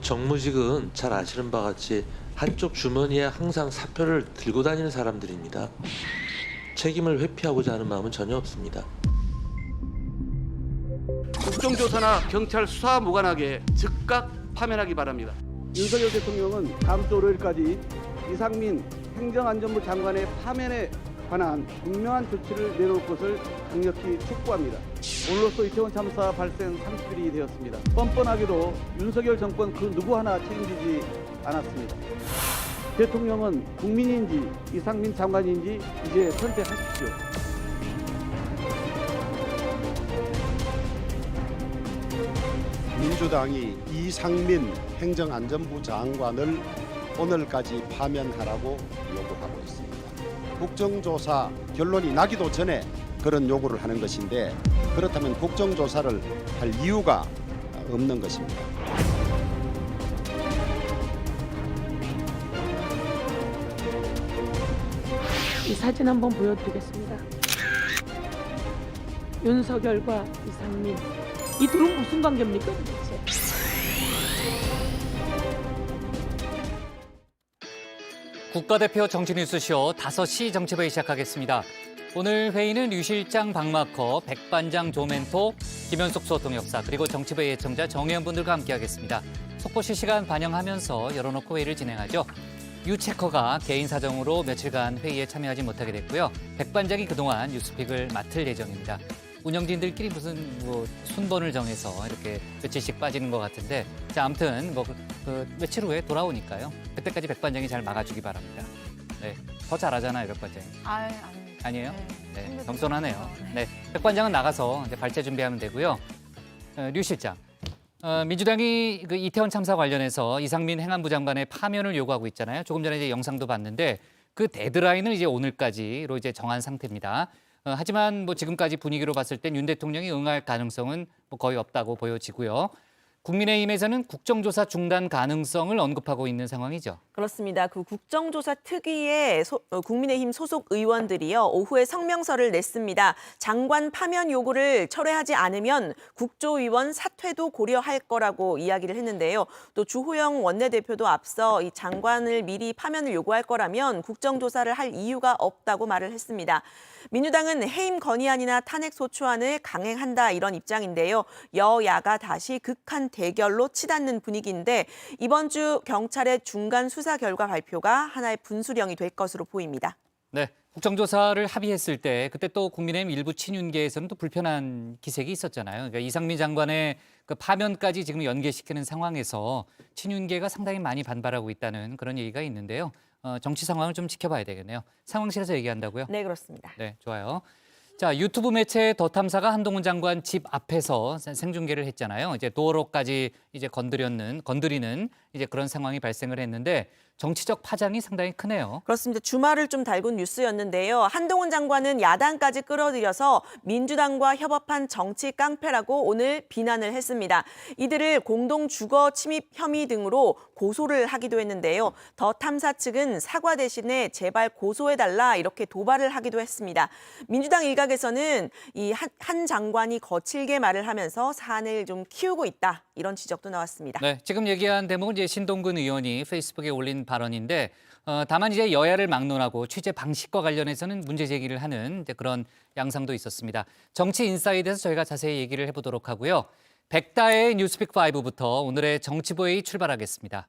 정무직은 잘 아시는 바와 같이 한쪽 주머니에 항상 사표를 들고 다니는 사람들입니다. 책임을 회피하고자 하는 마음은 전혀 없습니다. 국정조사나 경찰 수사와 무관하게 즉각 파면하기 바랍니다. 윤석열 대통령은 다음 주 월요일까지 이상민 행정안전부 장관의 파면에 관한 분명한 조치를 내놓을 것을 강력히 촉구합니다. 오늘로써 이태원 참사 발생 30일이 되었습니다. 뻔뻔하게도 윤석열 정권 그 누구 하나 책임지지 않았습니다. 대통령은 국민인지 이상민 장관인지 이제 선택하십시오. 민주당이 이상민 행정안전부 장관을 오늘까지 파면하라고 요구하고 있습니다. 국정조사 결론이 나기도 전에 그런 요구를 하는 것인데 그렇다면 국정조사를 할 이유가 없는 것입니다. 이 사진 한번 보여드리겠습니다. 윤석열과 이상민, 이 둘은 무슨 관계입니까 도대체? 국가대표 정치뉴스쇼 5시 정치부회 시작하겠습니다. 오늘 회의는 유 실장 박마커, 백반장 조멘토, 김현숙 소통역사 그리고 정치부회 예청자 정의원 분들과 함께하겠습니다. 속보 실시간 반영하면서 열어놓고 회의를 진행하죠. 유 체커가 개인 사정으로 며칠간 회의에 참여하지 못하게 됐고요. 백반장이 그동안 뉴스픽을 맡을 예정입니다. 운영진들끼리 무슨 순번을 정해서 이렇게 며칠씩 빠지는 것 같은데 자 아무튼 며칠 후에 돌아오니까요. 그때까지 백반장이 잘 막아주기 바랍니다. 네, 더 잘하잖아요, 백반장이. 아니에요? 네, 겸손하네요. 네, 백반장은 나가서 이제 발제 준비하면 되고요. 류 실장, 민주당이 그 이태원 참사 관련해서 이상민 행안부 장관의 파면을 요구하고 있잖아요. 조금 전에 이제 영상도 봤는데 그 데드라인을 이제 오늘까지로 이제 정한 상태입니다. 하지만 지금까지 분위기로 봤을 땐 윤 대통령이 응할 가능성은 거의 없다고 보여지고요. 국민의힘에서는 국정조사 중단 가능성을 언급하고 있는 상황이죠. 그렇습니다. 그 국정조사 특위에 국민의힘 소속 의원들이요 오후에 성명서를 냈습니다. 장관 파면 요구를 철회하지 않으면 국조위원 사퇴도 고려할 거라고 이야기를 했는데요. 또 주호영 원내대표도 앞서 이 장관을 미리 파면을 요구할 거라면 국정조사를 할 이유가 없다고 말을 했습니다. 민주당은 해임 건의안이나 탄핵 소추안을 강행한다 이런 입장인데요. 여야가 다시 극한 대결로 치닫는 분위기인데 이번 주 경찰의 중간 수사 결과 발표가 하나의 분수령이 될 것으로 보입니다. 네, 국정조사를 합의했을 때 그때 또 국민의힘 일부 친윤계에서는 또 불편한 기색이 있었잖아요. 그러니까 이상민 장관의 그 파면까지 지금 연계시키는 상황에서 친윤계가 상당히 많이 반발하고 있다는 그런 얘기가 있는데요. 정치 상황을 좀 지켜봐야 되겠네요. 상황실에서 얘기한다고요? 네, 그렇습니다. 네, 좋아요. 자, 유튜브 매체 더 탐사가 한동훈 장관 집 앞에서 생중계를 했잖아요. 이제 도로까지 이제 건드리는 이제 그런 상황이 발생을 했는데 정치적 파장이 상당히 크네요. 그렇습니다. 주말을 좀 달군 뉴스였는데요. 한동훈 장관은 야당까지 끌어들여서 민주당과 협업한 정치 깡패라고 오늘 비난을 했습니다. 이들을 공동 주거 침입 혐의 등으로 고소를 하기도 했는데요. 더 탐사 측은 사과 대신에 제발 고소해달라 이렇게 도발을 하기도 했습니다. 민주당 일각에서는 이 한 장관이 거칠게 말을 하면서 사안을 좀 키우고 있다 이런 지적도 나왔습니다. 네, 지금 얘기한 대목은 이제 신동근 의원이 페이스북에 올린 발언인데 다만 이제 여야를 막론하고 취재 방식과 관련해서는 문제 제기를 하는 이제 그런 양상도 있었습니다. 정치 인사이드에서 저희가 자세히 얘기를 해보도록 하고요. 백다의 뉴스픽 5부터 오늘의 정치부회의 출발하겠습니다.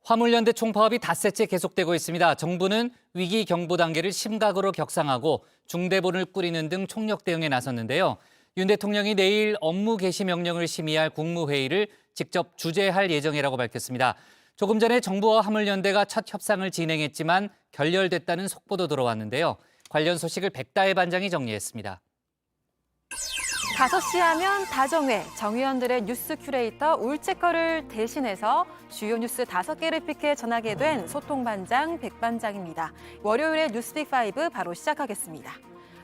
화물연대 총파업이 닷새째 계속되고 있습니다. 정부는 위기 경보 단계를 심각으로 격상하고 중대본을 꾸리는 등 총력 대응에 나섰는데요. 윤 대통령이 내일 업무 개시 명령을 심의할 국무회의를 직접 주재할 예정이라고 밝혔습니다. 조금 전에 정부와 화물연대가 첫 협상을 진행했지만 결렬됐다는 속보도 들어왔는데요. 관련 소식을 백다혜 반장이 정리했습니다. 5시 하면 다정회, 정의원들의 뉴스 큐레이터 울체커를 대신해서 주요 뉴스 5개를 픽해 전하게 된 소통반장 백반장입니다. 월요일에 뉴스픽5 바로 시작하겠습니다.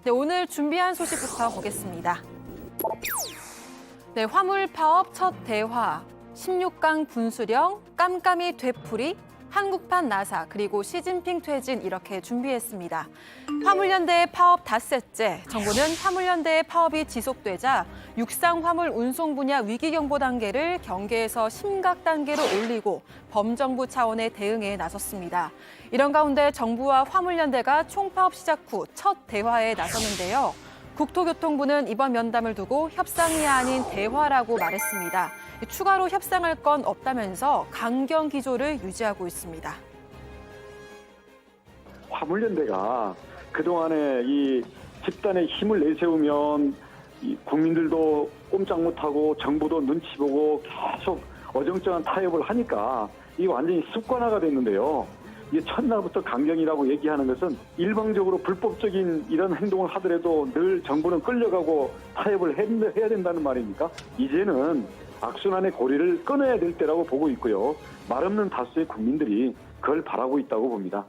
네, 오늘 준비한 소식부터 보겠습니다. 네, 화물 파업 첫 대화, 16강 분수령, 깜깜이 되풀이, 한국판 나사, 그리고 시진핑 퇴진 이렇게 준비했습니다. 화물연대의 파업 닷새째, 정부는 화물연대의 파업이 지속되자 육상 화물 운송 분야 위기 경보 단계를 경계에서 심각 단계로 올리고 범정부 차원의 대응에 나섰습니다. 이런 가운데 정부와 화물연대가 총파업 시작 후 첫 대화에 나섰는데요. 국토교통부는 이번 면담을 두고 협상이 아닌 대화라고 말했습니다. 추가로 협상할 건 없다면서 강경 기조를 유지하고 있습니다. 화물연대가 그동안에 이 집단의 힘을 내세우면 이 국민들도 꼼짝 못하고 정부도 눈치 보고 계속 어정쩡한 타협을 하니까 이게 완전히 습관화가 됐는데요. 이게 첫날부터 강경이라고 얘기하는 것은 일방적으로 불법적인 이런 행동을 하더라도 늘 정부는 끌려가고 타협을 해야 된다는 말입니까? 이제는 악순환의 고리를 끊어야 될 때라고 보고 있고요. 말없는 다수의 국민들이 그걸 바라고 있다고 봅니다.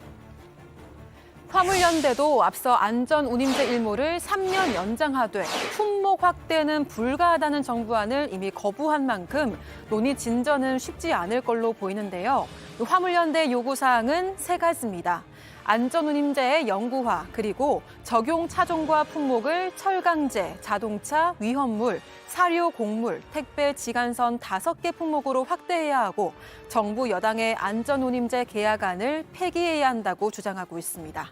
화물연대도 앞서 안전운임제 일모를 3년 연장하되 품목 확대는 불가하다는 정부안을 이미 거부한 만큼 논의 진전은 쉽지 않을 걸로 보이는데요. 화물연대 요구사항은 3가지입니다. 안전운임제의 영구화, 그리고 적용 차종과 품목을 철강제, 자동차, 위험물, 사료, 곡물, 택배, 지간선 5개 품목으로 확대해야 하고 정부 여당의 안전운임제 계약안을 폐기해야 한다고 주장하고 있습니다.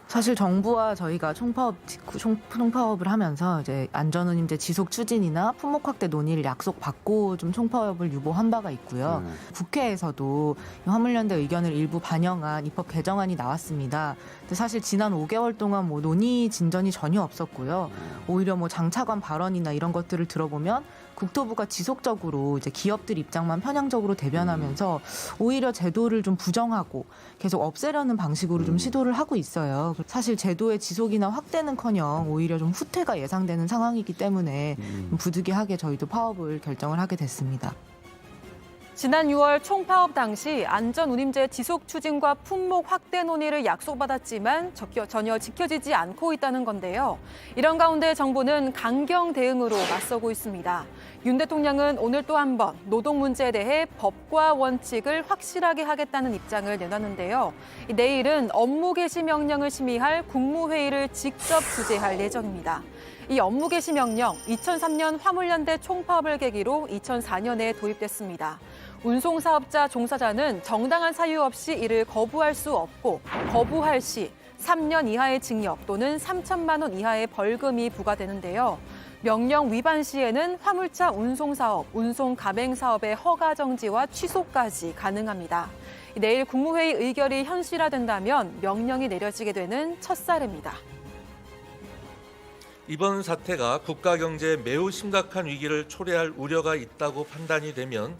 사실 정부와 저희가 총파업을 하면서 이제 안전운임제 지속 추진이나 품목 확대 논의를 약속받고 좀 총파업을 유보한 바가 있고요. 국회에서도 화물연대 의견을 일부 반영한 입법 개정안이 나왔습니다. 근데 사실 지난 5개월 동안 논의 진전이 전혀 없었고요. 오히려 장차관 발언이나 이런 것들을 들어보면 국토부가 지속적으로 이제 기업들 입장만 편향적으로 대변하면서 오히려 제도를 좀 부정하고 계속 없애려는 방식으로 좀 시도를 하고 있어요. 사실 제도의 지속이나 확대는커녕 오히려 좀 후퇴가 예상되는 상황이기 때문에 부득이하게 저희도 파업을 결정을 하게 됐습니다. 지난 6월 총파업 당시 안전운임제 지속 추진과 품목 확대 논의를 약속받았지만 전혀 지켜지지 않고 있다는 건데요. 이런 가운데 정부는 강경 대응으로 맞서고 있습니다. 윤 대통령은 오늘 또 한 번 노동 문제에 대해 법과 원칙을 확실하게 하겠다는 입장을 내놨는데요. 내일은 업무 개시 명령을 심의할 국무회의를 직접 주재할 예정입니다. 이 업무 개시 명령, 2003년 화물연대 총파업을 계기로 2004년에 도입됐습니다. 운송사업자 종사자는 정당한 사유 없이 이를 거부할 수 없고 거부할 시 3년 이하의 징역 또는 3천만 원 이하의 벌금이 부과되는데요. 명령 위반 시에는 화물차 운송사업, 운송가맹사업의 허가 정지와 취소까지 가능합니다. 내일 국무회의 의결이 현실화된다면 명령이 내려지게 되는 첫 사례입니다. 이번 사태가 국가 경제에 매우 심각한 위기를 초래할 우려가 있다고 판단이 되면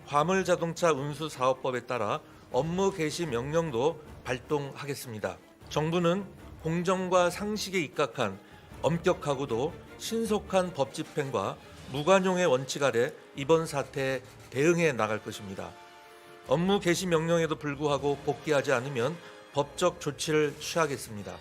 화물자동차 운수사업법에 따라 업무 개시 명령도 발동하겠습니다. 정부는 공정과 상식에 입각한 엄격하고도 신속한 법 집행과 무관용의 원칙 아래 이번 사태에 대응해 나갈 것입니다. 업무 개시 명령에도 불구하고 복귀하지 않으면 법적 조치를 취하겠습니다.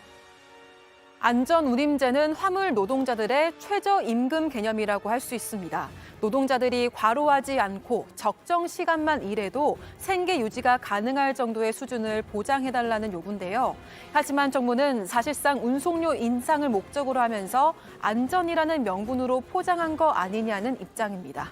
안전운임제는 화물 노동자들의 최저임금 개념이라고 할 수 있습니다. 노동자들이 과로하지 않고 적정 시간만 일해도 생계 유지가 가능할 정도의 수준을 보장해달라는 요구인데요. 하지만 정부는 사실상 운송료 인상을 목적으로 하면서 안전이라는 명분으로 포장한 거 아니냐는 입장입니다.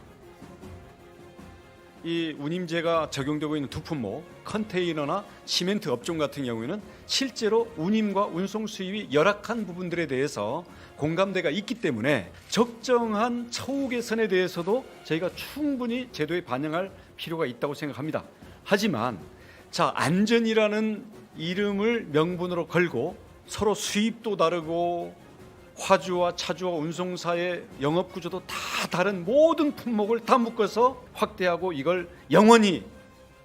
이 운임제가 적용되고 있는 두 품목, 컨테이너나 시멘트 업종 같은 경우에는 실제로 운임과 운송 수입이 열악한 부분들에 대해서 공감대가 있기 때문에 적정한 처우 개선에 대해서도 저희가 충분히 제도에 반영할 필요가 있다고 생각합니다. 하지만 안전이라는 이름을 명분으로 걸고 서로 수입도 다르고 화주와 차주와 운송사의 영업구조도 다 다른 모든 품목을 다 묶어서 확대하고 이걸 영원히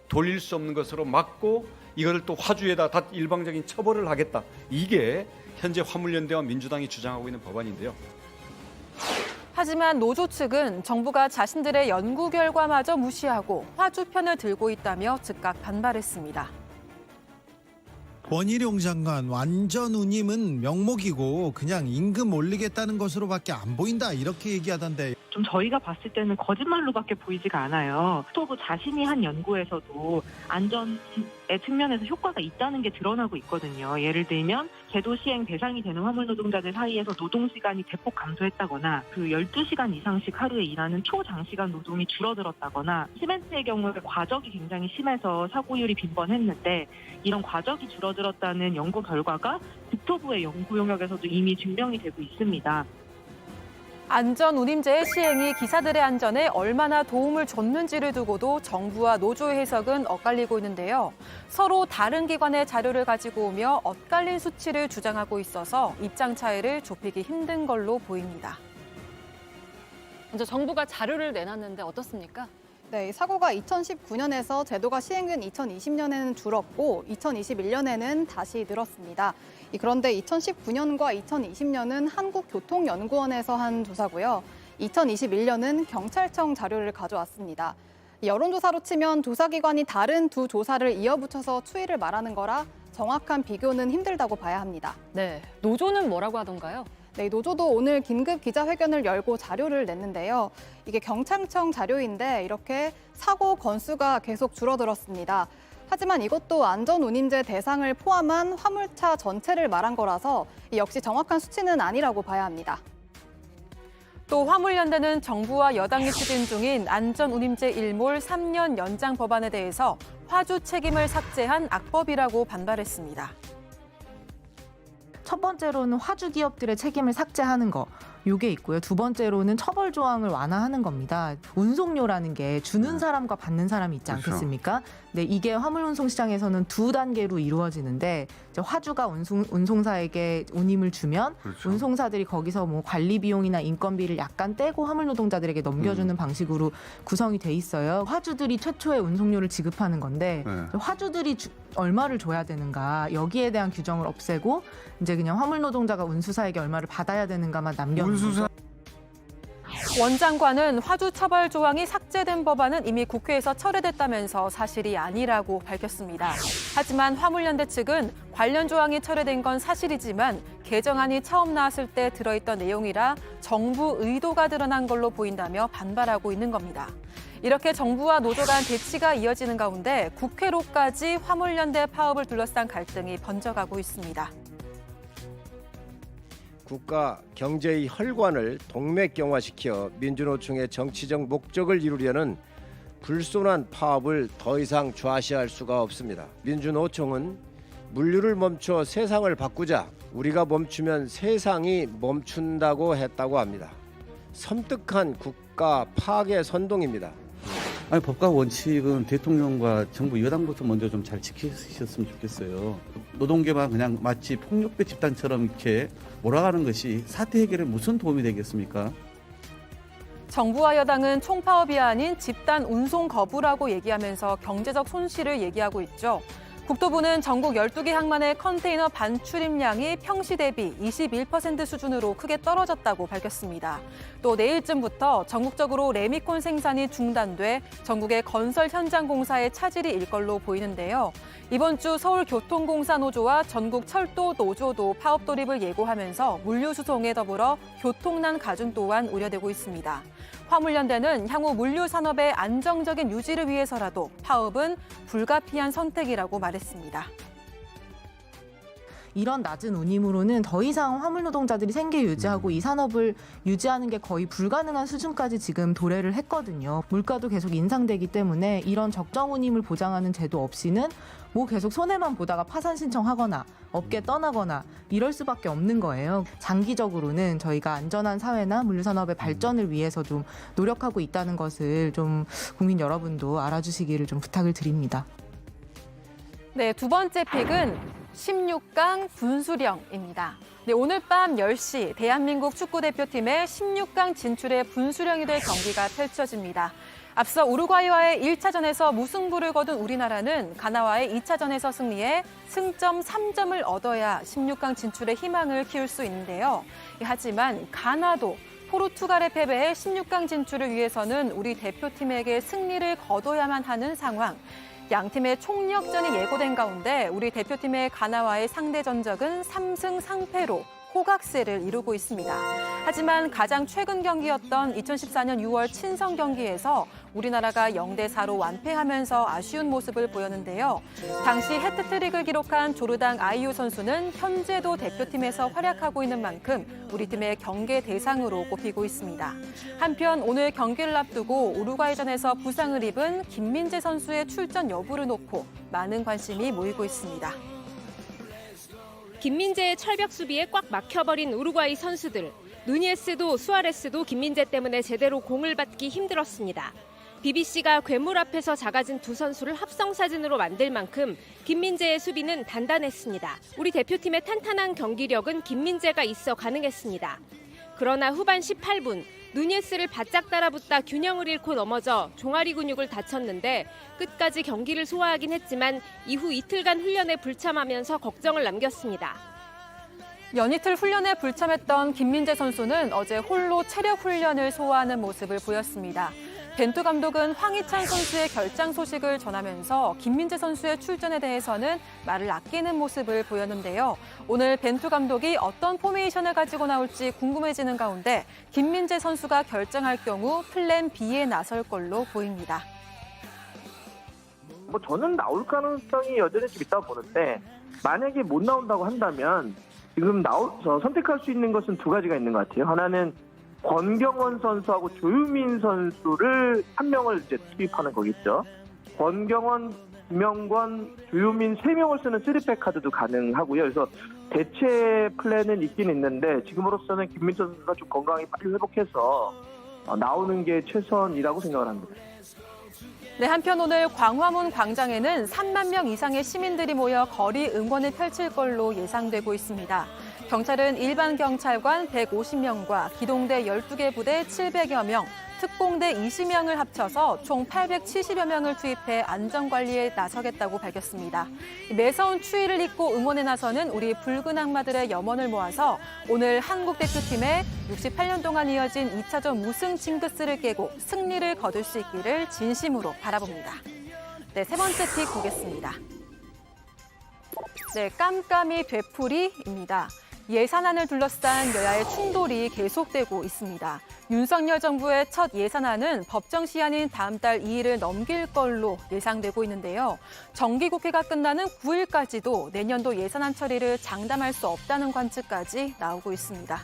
돌릴 수 없는 것으로 막고 이걸 또 화주에다 다 일방적인 처벌을 하겠다. 이게 현재 화물연대와 민주당이 주장하고 있는 법안인데요. 하지만 노조 측은 정부가 자신들의 연구 결과마저 무시하고 화주 편을 들고 있다며 즉각 반발했습니다. 원희룡 장관, 완전 운임은 명목이고 그냥 임금 올리겠다는 것으로밖에 안 보인다 이렇게 얘기하던데. 좀 저희가 봤을 때는 거짓말로밖에 보이지가 않아요. 스토브 자신이 한 연구에서도 안전의 측면에서 효과가 있다는 게 드러나고 있거든요. 예를 들면 제도 시행 대상이 되는 화물 노동자들 사이에서 노동 시간이 대폭 감소했다거나 12시간 이상씩 하루에 일하는 초장시간 노동이 줄어들었다거나 시멘트의 경우에 과적이 굉장히 심해서 사고율이 빈번했는데 이런 과적이 줄어들었다는 연구 결과가 국토부의 연구 영역에서도 이미 증명이 되고 있습니다. 안전운임제의 시행이 기사들의 안전에 얼마나 도움을 줬는지를 두고도 정부와 노조의 해석은 엇갈리고 있는데요. 서로 다른 기관의 자료를 가지고 오며 엇갈린 수치를 주장하고 있어서 입장 차이를 좁히기 힘든 걸로 보입니다. 먼저 정부가 자료를 내놨는데 어떻습니까? 네, 이 사고가 2019년에서 제도가 시행된 2020년에는 줄었고 2021년에는 다시 늘었습니다. 그런데 2019년과 2020년은 한국교통연구원에서 한 조사고요. 2021년은 경찰청 자료를 가져왔습니다. 여론조사로 치면 조사기관이 다른 두 조사를 이어붙여서 추이를 말하는 거라 정확한 비교는 힘들다고 봐야 합니다. 네, 노조는 뭐라고 하던가요? 네, 노조도 오늘 긴급 기자회견을 열고 자료를 냈는데요. 이게 경찰청 자료인데 이렇게 사고 건수가 계속 줄어들었습니다. 하지만 이것도 안전운임제 대상을 포함한 화물차 전체를 말한 거라서 역시 정확한 수치는 아니라고 봐야 합니다. 또 화물연대는 정부와 여당이 추진 중인 안전운임제 일몰 3년 연장 법안에 대해서 화주 책임을 삭제한 악법이라고 반발했습니다. 첫 번째로는 화주 기업들의 책임을 삭제하는 거. 요게 있고요. 두 번째로는 처벌 조항을 완화하는 겁니다. 운송료라는 게 주는 사람과 받는 사람이 있지 않겠습니까? 네, 이게 화물 운송 시장에서는 두 단계로 이루어지는데 이제 화주가 운송사에게 운임을 주면 운송사들이 거기서 뭐 관리 비용이나 인건비를 약간 떼고 화물 노동자들에게 넘겨주는 방식으로 구성이 돼 있어요. 화주들이 최초의 운송료를 지급하는 건데 화주들이 얼마를 줘야 되는가 여기에 대한 규정을 없애고 이제 그냥 화물 노동자가 운수사에게 얼마를 받아야 되는가만 남겨놓는 거죠. 원 장관은 화주 처벌 조항이 삭제된 법안은 이미 국회에서 철회됐다면서 사실이 아니라고 밝혔습니다. 하지만 화물연대 측은 관련 조항이 철회된 건 사실이지만 개정안이 처음 나왔을 때 들어있던 내용이라 정부 의도가 드러난 걸로 보인다며 반발하고 있는 겁니다. 이렇게 정부와 노조 간 대치가 이어지는 가운데 국회로까지 화물연대 파업을 둘러싼 갈등이 번져가고 있습니다. 국가 경제의 혈관을 동맥경화시켜 민주노총의 정치적 목적을 이루려는 불손한 파업을 더 이상 좌시할 수가 없습니다. 민주노총은 물류를 멈춰 세상을 바꾸자, 우리가 멈추면 세상이 멈춘다고 했다고 합니다. 섬뜩한 국가 파괴 선동입니다. 아니, 법과 원칙은 대통령과 정부 여당부터 먼저 좀 잘 지키셨으면 좋겠어요. 노동계만 그냥 마치 폭력배 집단처럼 이렇게 몰아가는 것이 사태 해결에 무슨 도움이 되겠습니까? 정부와 여당은 총파업이 아닌 집단 운송 거부라고 얘기하면서 경제적 손실을 얘기하고 있죠. 국토부는 전국 12개 항만의 컨테이너 반출입량이 평시 대비 21% 수준으로 크게 떨어졌다고 밝혔습니다. 또 내일쯤부터 전국적으로 레미콘 생산이 중단돼 전국의 건설 현장 공사에 차질이 일 걸로 보이는데요. 이번 주 서울교통공사 노조와 전국 철도 노조도 파업 돌입을 예고하면서 물류 수송에 더불어 교통난 가중 또한 우려되고 있습니다. 화물연대는 향후 물류 산업의 안정적인 유지를 위해서라도 파업은 불가피한 선택이라고 말했습니다. 이런 낮은 운임으로는 더 이상 화물 노동자들이 생계 유지하고 이 산업을 유지하는 게 거의 불가능한 수준까지 지금 도래를 했거든요. 물가도 계속 인상되기 때문에 이런 적정 운임을 보장하는 제도 없이는 뭐 계속 손해만 보다가 파산 신청하거나 업계 떠나거나 이럴 수밖에 없는 거예요. 장기적으로는 저희가 안전한 사회나 물류산업의 발전을 위해서 좀 노력하고 있다는 것을 좀 국민 여러분도 알아주시기를 좀 부탁을 드립니다. 네, 두 번째 픽은 16강 분수령입니다. 네, 오늘 밤 10시 대한민국 축구대표팀의 16강 진출의 분수령이 될 경기가 펼쳐집니다. 앞서 우루과이와의 1차전에서 무승부를 거둔 우리나라는 가나와의 2차전에서 승리해 승점 3점을 얻어야 16강 진출의 희망을 키울 수 있는데요. 하지만 가나도 포르투갈에 패배해 16강 진출을 위해서는 우리 대표팀에게 승리를 거둬야만 하는 상황. 양 팀의 총력전이 예고된 가운데 우리 대표팀의 가나와의 상대 전적은 3승 3패로 호각세를 이루고 있습니다. 하지만 가장 최근 경기였던 2014년 6월 친선 경기에서 우리나라가 0대4로 완패하면서 아쉬운 모습을 보였는데요. 당시 해트트릭을 기록한 조르당 아이유 선수는 현재도 대표팀에서 활약하고 있는 만큼 우리 팀의 경계 대상으로 꼽히고 있습니다. 한편 오늘 경기를 앞두고 우루과이전에서 부상을 입은 김민재 선수의 출전 여부를 놓고 많은 관심이 모이고 있습니다. 김민재의 철벽 수비에 꽉 막혀버린 우루과이 선수들. 누니에스도 수아레스도 김민재 때문에 제대로 공을 받기 힘들었습니다. BBC가 괴물 앞에서 작아진 두 선수를 합성사진으로 만들 만큼 김민재의 수비는 단단했습니다. 우리 대표팀의 탄탄한 경기력은 김민재가 있어 가능했습니다. 그러나 후반 18분 누니에스를 바짝 따라붙다 균형을 잃고 넘어져 종아리 근육을 다쳤는데 끝까지 경기를 소화하긴 했지만 이후 이틀간 훈련에 불참하면서 걱정을 남겼습니다. 연이틀 훈련에 불참했던 김민재 선수는 어제 홀로 체력 훈련을 소화하는 모습을 보였습니다. 벤투 감독은 황희찬 선수의 결장 소식을 전하면서 김민재 선수의 출전에 대해서는 말을 아끼는 모습을 보였는데요. 오늘 벤투 감독이 어떤 포메이션을 가지고 나올지 궁금해지는 가운데 김민재 선수가 결정할 경우 플랜 B에 나설 걸로 보입니다. 저는 나올 가능성이 여전히 좀 있다고 보는데 만약에 못 나온다고 한다면 지금 선택할 수 있는 것은 두 가지가 있는 것 같아요. 하나는 권경원 선수하고 조유민 선수를 한 명을 이제 투입하는 거겠죠. 권경원, 김명권, 조유민 3명을 쓰는 3백 카드도 가능하고요. 그래서 대체 플랜은 있긴 있는데 지금으로서는 김민재 선수가 좀 건강히 빨리 회복해서 나오는 게 최선이라고 생각을 합니다. 네, 한편 오늘 광화문 광장에는 3만 명 이상의 시민들이 모여 거리 응원을 펼칠 걸로 예상되고 있습니다. 경찰은 일반 경찰관 150명과 기동대 12개 부대 700여 명, 특공대 20명을 합쳐서 총 870여 명을 투입해 안전관리에 나서겠다고 밝혔습니다. 매서운 추위를 잊고 응원에 나서는 우리 붉은 악마들의 염원을 모아서 오늘 한국 대표팀의 68년 동안 이어진 2차전 무승 징크스를 깨고 승리를 거둘 수 있기를 진심으로 바라봅니다. 네, 세 번째 픽 보겠습니다. 네, 깜깜이 되풀이입니다. 예산안을 둘러싼 여야의 충돌이 계속되고 있습니다. 윤석열 정부의 첫 예산안은 법정 시한인 다음 달 2일을 넘길 걸로 예상되고 있는데요. 정기국회가 끝나는 9일까지도 내년도 예산안 처리를 장담할 수 없다는 관측까지 나오고 있습니다.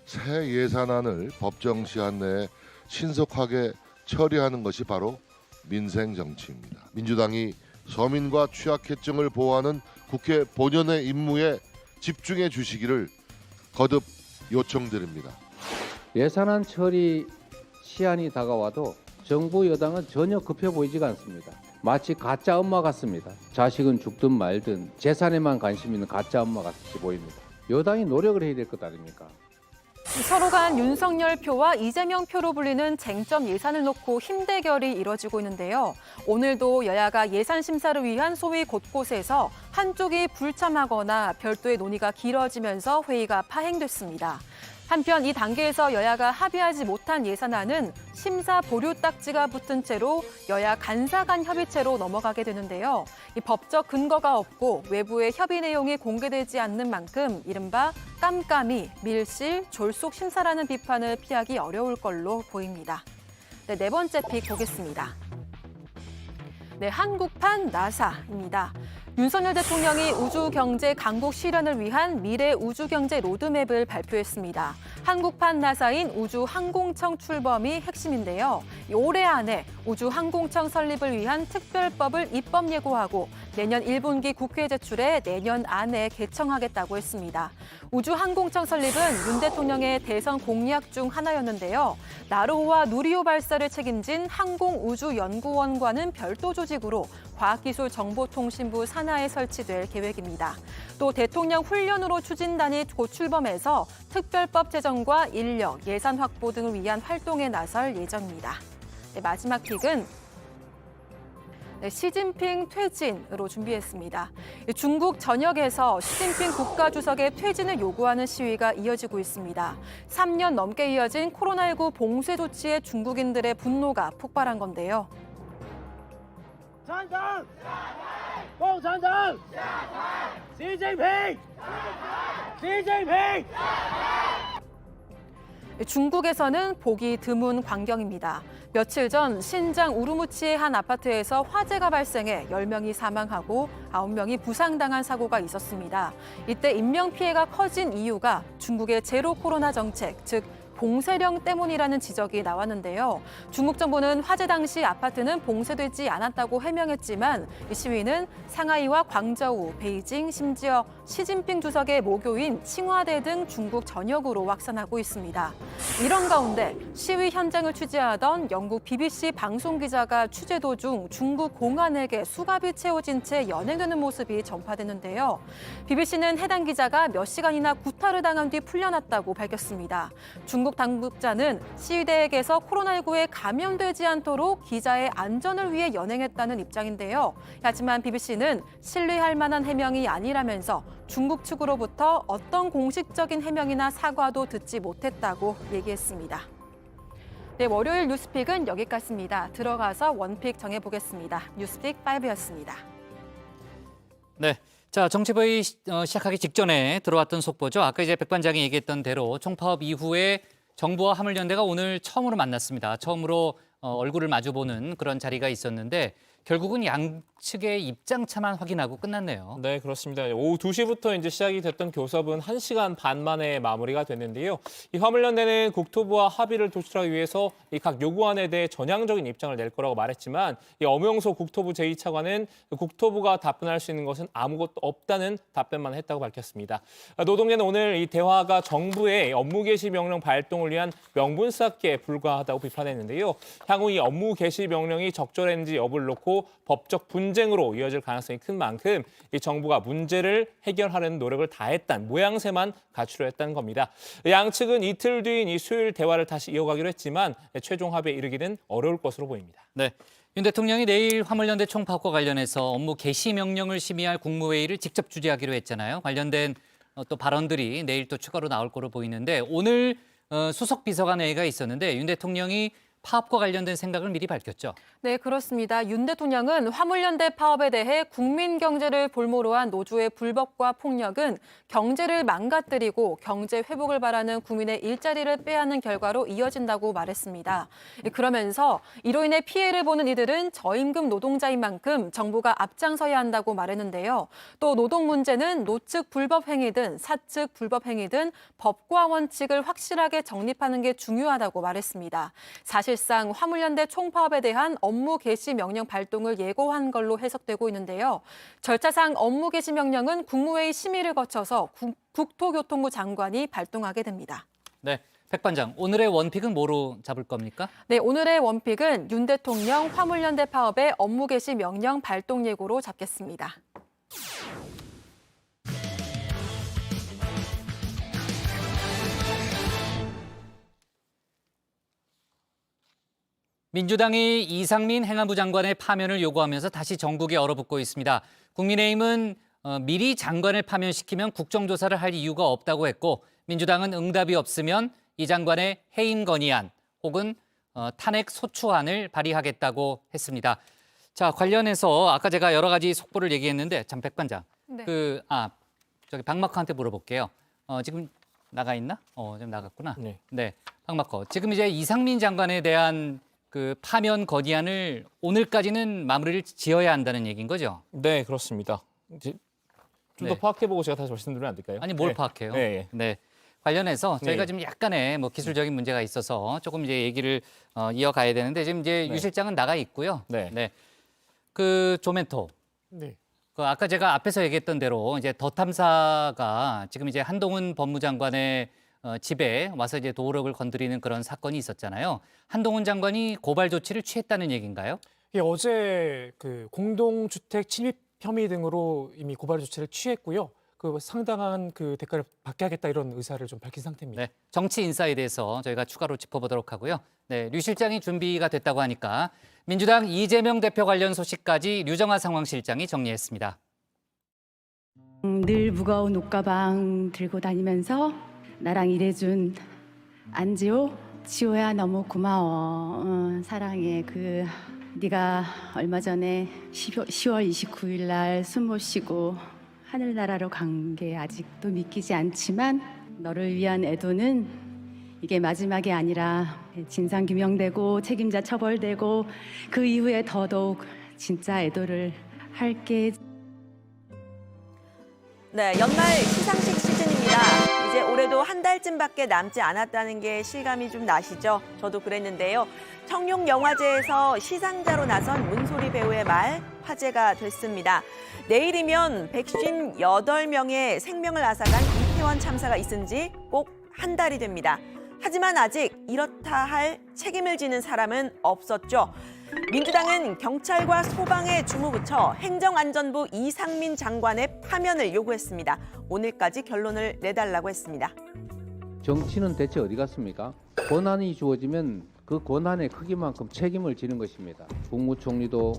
새 예산안을 법정 시한 내에 신속하게 처리하는 것이 바로 민생 정치입니다. 민주당이 서민과 취약계층을 보호하는 국회 본연의 임무에 집중해 주시기를 거듭 요청드립니다. 예산안 처리 시한이 다가와도 정부 여당은 전혀 급해 보이지가 않습니다. 마치 가짜 엄마 같습니다. 자식은 죽든 말든 재산에만 관심 있는 가짜 엄마 같이 보입니다. 여당이 노력을 해야 될 것 아닙니까? 서로 간 윤석열 표와 이재명 표로 불리는 쟁점 예산을 놓고 힘대결이 이뤄지고 있는데요. 오늘도 여야가 예산 심사를 위한 소위 곳곳에서 한쪽이 불참하거나 별도의 논의가 길어지면서 회의가 파행됐습니다. 한편 이 단계에서 여야가 합의하지 못한 예산안은 심사 보류 딱지가 붙은 채로 여야 간사 간 협의체로 넘어가게 되는데요. 이 법적 근거가 없고 외부의 협의 내용이 공개되지 않는 만큼 이른바 깜깜이, 밀실, 졸속 심사라는 비판을 피하기 어려울 걸로 보입니다. 네, 네 번째 픽 보겠습니다. 네, 한국판 나사입니다. 윤석열 대통령이 우주경제 강국 실현을 위한 미래 우주경제 로드맵을 발표했습니다. 한국판 나사인 우주항공청 출범이 핵심인데요. 올해 안에 우주항공청 설립을 위한 특별법을 입법 예고하고 내년 1분기 국회에 제출해 내년 안에 개청하겠다고 했습니다. 우주항공청 설립은 윤 대통령의 대선 공약 중 하나였는데요. 나로호와 누리호 발사를 책임진 항공우주연구원과는 별도 조직으로 과학기술정보통신부 산하에 설치될 계획입니다. 또 대통령 훈련으로 추진단이 곧 출범해서 특별법 제정과 인력, 예산 확보 등을 위한 활동에 나설 예정입니다. 네, 마지막 픽은 시진핑 퇴진으로 준비했습니다. 중국 전역에서 시진핑 국가주석의 퇴진을 요구하는 시위가 이어지고 있습니다. 3년 넘게 이어진 코로나19 봉쇄 조치에 중국인들의 분노가 폭발한 건데요. 参战！共产党！习近平！ 시진핑! 중국에서는 보기 드문 광경입니다. 며칠 전 신장 우루무치의 한 아파트에서 화재가 발생해 10명이 사망하고 9명이 부상당한 사고가 있었습니다. 이때 인명피해가 커진 이유가 중국의 제로 코로나 정책, 즉 봉쇄령 때문이라는 지적이 나왔는데요. 중국 정부는 화재 당시 아파트는 봉쇄되지 않았다고 해명했지만 이 시위는 상하이와 광저우, 베이징, 심지어 시진핑 주석의 모교인 칭화대 등 중국 전역으로 확산하고 있습니다. 이런 가운데 시위 현장을 취재하던 영국 BBC 방송 기자가 취재 도중 중국 공안에게 수갑이 채워진 채 연행되는 모습이 전파됐는데요. BBC는 해당 기자가 몇 시간이나 구타를 당한 뒤 풀려났다고 밝혔습니다. 중국 당국자는 시위대에게서 코로나19에 감염되지 않도록 기자의 안전을 위해 연행했다는 입장인데요. 하지만 BBC는 신뢰할 만한 해명이 아니라면서 중국 측으로부터 어떤 공식적인 해명이나 사과도 듣지 못했다고 얘기했습니다. 네, 월요일 뉴스픽은 여기까지입니다. 들어가서 원픽 정해보겠습니다. 뉴스픽 5였습니다. 네. 자, 정치부의 시작하기 직전에 들어왔던 속보죠. 아까 이제 백 반장이 얘기했던 대로 총파업 이후에 정부와 화물연대가 오늘 처음으로 만났습니다. 처음으로 얼굴을 마주보는 그런 자리가 있었는데 결국은 양측의 입장차만 확인하고 끝났네요. 네, 그렇습니다. 오후 2시부터 이제 시작이 됐던 교섭은 1시간 반 만에 마무리가 됐는데요. 이 화물연대는 국토부와 합의를 도출하기 위해서 이 각 요구안에 대해 전향적인 입장을 낼 거라고 말했지만 이 엄영소 국토부 제2차관은 국토부가 답변할 수 있는 것은 아무것도 없다는 답변만 했다고 밝혔습니다. 노동계는 오늘 이 대화가 정부의 업무 개시 명령 발동을 위한 명분 쌓기에 불과하다고 비판했는데요. 향후 이 업무 개시 명령이 적절했는지 여부를 놓고 법적 분쟁으로 이어질 가능성이 큰 만큼 이 정부가 문제를 해결하려는 노력을 다했다는 모양새만 갖추려 했다는 겁니다. 양측은 이틀 뒤인 이 수요일 대화를 다시 이어가기로 했지만 최종 합의에 이르기는 어려울 것으로 보입니다. 네, 윤 대통령이 내일 화물연대 총파업과 관련해서 업무 개시 명령을 심의할 국무회의를 직접 주재하기로 했잖아요. 관련된 또 발언들이 내일 또 추가로 나올 거로 보이는데 오늘 수석 비서관 회의가 있었는데 윤 대통령이 파업과 관련된 생각을 미리 밝혔죠. 네, 그렇습니다. 윤 대통령은 화물연대 파업에 대해 국민 경제를 볼모로 한 노조의 불법과 폭력은 경제를 망가뜨리고 경제 회복을 바라는 국민의 일자리를 빼앗는 결과로 이어진다고 말했습니다. 그러면서 이로 인해 피해를 보는 이들은 저임금 노동자인 만큼 정부가 앞장서야 한다고 말했는데요. 또 노동 문제는 노측 불법 행위든 사측 불법 행위든 법과 원칙을 확실하게 정립하는 게 중요하다고 말했습니다. 사실상 화물연대 총파업에 대한 업무 개시 명령 발동을 예고한 걸로 해석되고 있는데요. 절차상 업무 개시 명령은 국무회의 심의를 거쳐서 국토교통부 장관이 발동하게 됩니다. 네, 백 반장, 오늘의 원픽은 뭐로 잡을 겁니까? 네, 오늘의 원픽은 윤 대통령 화물연대 파업의 업무 개시 명령 발동 예고로 잡겠습니다. 민주당이 이상민 행안부 장관의 파면을 요구하면서 다시 전국에 얼어붙고 있습니다. 국민의힘은 미리 장관을 파면시키면 국정조사를 할 이유가 없다고 했고 민주당은 응답이 없으면 이 장관의 해임 건의안 혹은 탄핵 소추안을 발의하겠다고 했습니다. 자, 관련해서 아까 제가 여러 가지 속보를 얘기했는데 참 백 반장, 네. 저기 박마커한테 물어볼게요. 지금 나가 있나? 지금 나갔구나. 네, 박마커. 지금 이제 이상민 장관에 대한 그 파면 건의안을 오늘까지는 마무리를 지어야 한다는 얘기인 거죠? 네, 그렇습니다. 이제 좀 더 파악해보고 제가 다시 말씀드리면 안 될까요? 아니, 뭘 파악해요? 네. 관련해서 저희가 지금 약간의 뭐 기술적인 문제가 있어서 조금 이제 얘기를 이어가야 되는데 지금 이제 유 실장은 나가 있고요. 네. 그 조멘토. 네. 그 아까 제가 앞에서 얘기했던 대로 이제 더 탐사가 지금 이제 한동훈 법무장관의 집에 와서 이제 도어록을 건드리는 그런 사건이 있었잖아요. 한동훈 장관이 고발 조치를 취했다는 얘기인가요? 예, 어제 그 공동주택 침입 혐의 등으로 이미 고발 조치를 취했고요. 그 상당한 그 대가를 받게 하겠다 이런 의사를 좀 밝힌 상태입니다. 네, 정치 인사에 대해서 저희가 추가로 짚어보도록 하고요. 네, 류 실장이 준비가 됐다고 하니까 민주당 이재명 대표 관련 소식까지 류정화 상황실장이 정리했습니다. 늘 무거운 옷가방 들고 다니면서 나랑 일해준 안지호, 지호야 너무 고마워. 사랑해. 네가 얼마 전에 10월 29일 날 숨 못 쉬고 하늘나라로 간 게 아직도 믿기지 않지만 너를 위한 애도는 이게 마지막이 아니라 진상규명되고 책임자 처벌되고 그 이후에 더더욱 진짜 애도를 할게. 네, 연말 시상식 시즌입니다. 이제 올해도 한 달쯤밖에 남지 않았다는 게 실감이 좀 나시죠? 저도 그랬는데요. 청룡영화제에서 시상자로 나선 문소리 배우의 말 화제가 됐습니다. 내일이면 158명의 생명을 앗아간 이태원 참사가 있은 지 꼭 한 달이 됩니다. 하지만 아직 이렇다 할 책임을 지는 사람은 없었죠. 민주당은 경찰과 소방에 주무부처 행정안전부 이상민 장관의 파면을 요구했습니다. 오늘까지 결론을 내달라고 했습니다. 정치는 대체 어디 갔습니까? 권한이 주어지면 그 권한의 크기만큼 책임을 지는 것입니다. 국무총리도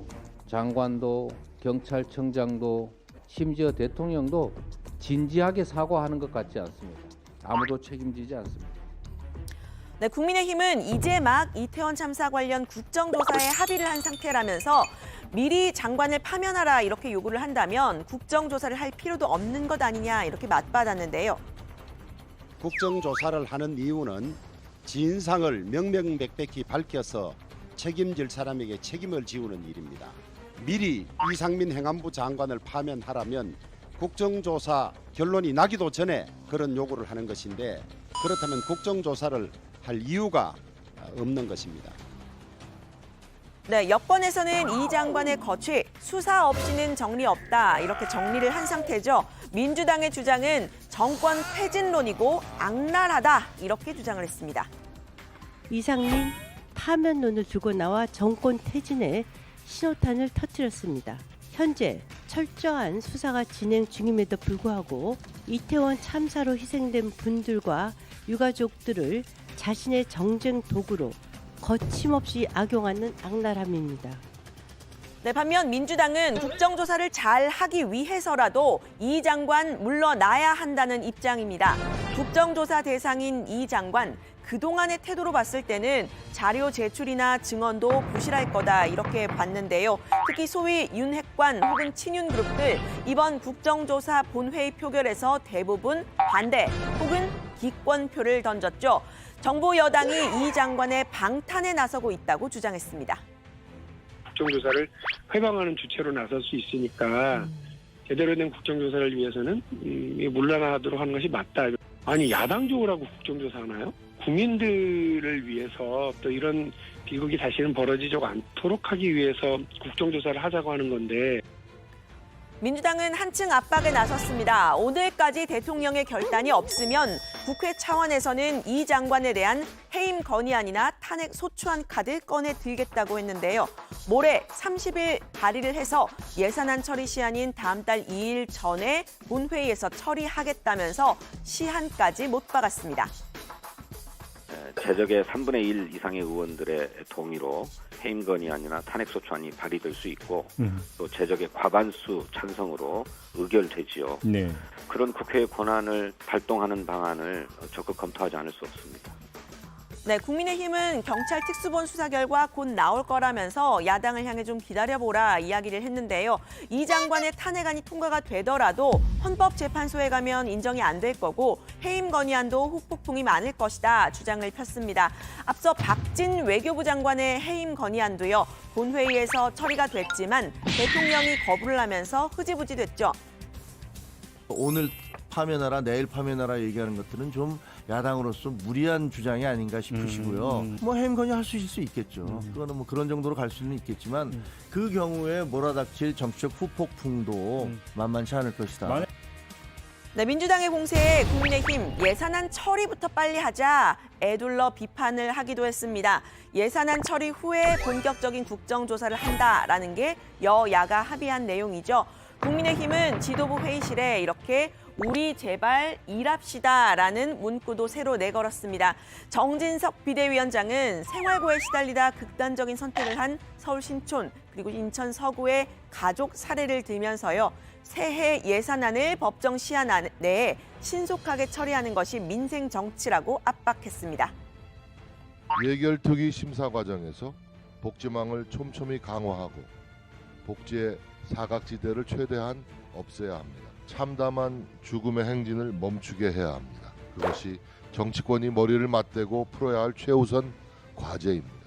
장관도 경찰청장도 심지어 대통령도 진지하게 사과하는 것 같지 않습니다. 아무도 책임지지 않습니다. 네, 국민의힘은 이제 막 이태원 참사 관련 국정조사에 합의를 한 상태라면서 미리 장관을 파면하라 이렇게 요구를 한다면 국정조사를 할 필요도 없는 것 아니냐 이렇게 맞받았는데요. 국정조사를 하는 이유는 진상을 명명백백히 밝혀서 책임질 사람에게 책임을 지우는 일입니다. 미리 이상민 행안부 장관을 파면하라면 국정조사 결론이 나기도 전에 그런 요구를 하는 것인데 그렇다면 국정조사를 할 이유가 없는 것입니다. 네, 여권에서는 이 장관의 거취, 수사 없이는 정리 없다 이렇게 정리를 한 상태죠. 민주당의 주장은 정권 퇴진론이고 악랄하다 이렇게 주장을 했습니다. 이상민 파면론을 들고 나와 정권 퇴진에 신호탄을 터뜨렸습니다. 현재 철저한 수사가 진행 중임에도 불구하고 이태원 참사로 희생된 분들과 유가족들을 자신의 정쟁 도구로 거침없이 악용하는 악랄함입니다. 네, 반면 민주당은 국정조사를 잘 하기 위해서라도 이 장관 물러나야 한다는 입장입니다. 국정조사 대상인 이 장관, 그동안의 태도로 봤을 때는 자료 제출이나 증언도 부실할 거다 이렇게 봤는데요. 특히 소위 윤핵관 혹은 친윤그룹들 이번 국정조사 본회의 표결에서 대부분 반대 혹은 기권표를 던졌죠. 정부 여당이 이 장관의 방탄에 나서고 있다고 주장했습니다. 국정조사를 회방하는 주체로 나설 수 있으니까 제대로 된 국정조사를 위해서는 물러나도록 하는 것이 맞다. 아니 야당적으로 하고 국정조사 하나요? 국민들을 위해서 또 이런 비극이 다시는 벌어지지 않도록 하기 위해서 국정조사를 하자고 하는 건데 민주당은 한층 압박에 나섰습니다. 오늘까지 대통령의 결단이 없으면 국회 차원에서는 이 장관에 대한 해임 건의안이나 탄핵 소추안 카드 꺼내 들겠다고 했는데요. 모레 30일 발의를 해서 예산안 처리 시한인 다음 달 2일 전에 본회의에서 처리하겠다면서 시한까지 못 박았습니다. 재적의 3분의 1 이상의 의원들의 동의로 해임 건의안이나 탄핵소추안이 발의될 수 있고 또 재적의 과반수 찬성으로 의결되지요. 네. 그런 국회의 권한을 발동하는 방안을 적극 검토하지 않을 수 없습니다. 네, 국민의힘은 경찰 특수본 수사 결과 곧 나올 거라면서 야당을 향해 좀 기다려보라 이야기를 했는데요. 이 장관의 탄핵안이 통과가 되더라도 헌법재판소에 가면 인정이 안 될 거고 해임 건의안도 후폭풍이 많을 것이다 주장을 폈습니다. 앞서 박진 외교부 장관의 해임 건의안도요. 본회의에서 처리가 됐지만 대통령이 거부를 하면서 흐지부지 됐죠. 오늘 파면하라 내일 파면하라 얘기하는 것들은 좀 야당으로서 무리한 주장이 아닌가 싶으시고요. 뭐 해임 건의할 수 있을 수 있겠죠. 그거는 뭐 그런 정도로 갈 수는 있겠지만 그 경우에 몰아닥칠 정치적 후폭풍도 만만치 않을 것이다. 네, 민주당의 공세에 국민의힘 예산안 처리부터 빨리 하자 애둘러 비판을 하기도 했습니다. 예산안 처리 후에 본격적인 국정조사를 한다라는 게 여야가 합의한 내용이죠. 국민의힘은 지도부 회의실에 이렇게 우리 제발 일합시다라는 문구도 새로 내걸었습니다. 정진석 비대위원장은 생활고에 시달리다 극단적인 선택을 한 서울 신촌 그리고 인천 서구의 가족 사례를 들면서요. 새해 예산안을 법정 시한 내에 신속하게 처리하는 것이 민생 정치라고 압박했습니다. 예결특위 심사 과정에서 복지망을 촘촘히 강화하고 복지의 사각지대를 최대한 없애야 합니다. 참담한 죽음의 행진을 멈추게 해야 합니다. 그것이 정치권이 머리를 맞대고 풀어야 할 최우선 과제입니다.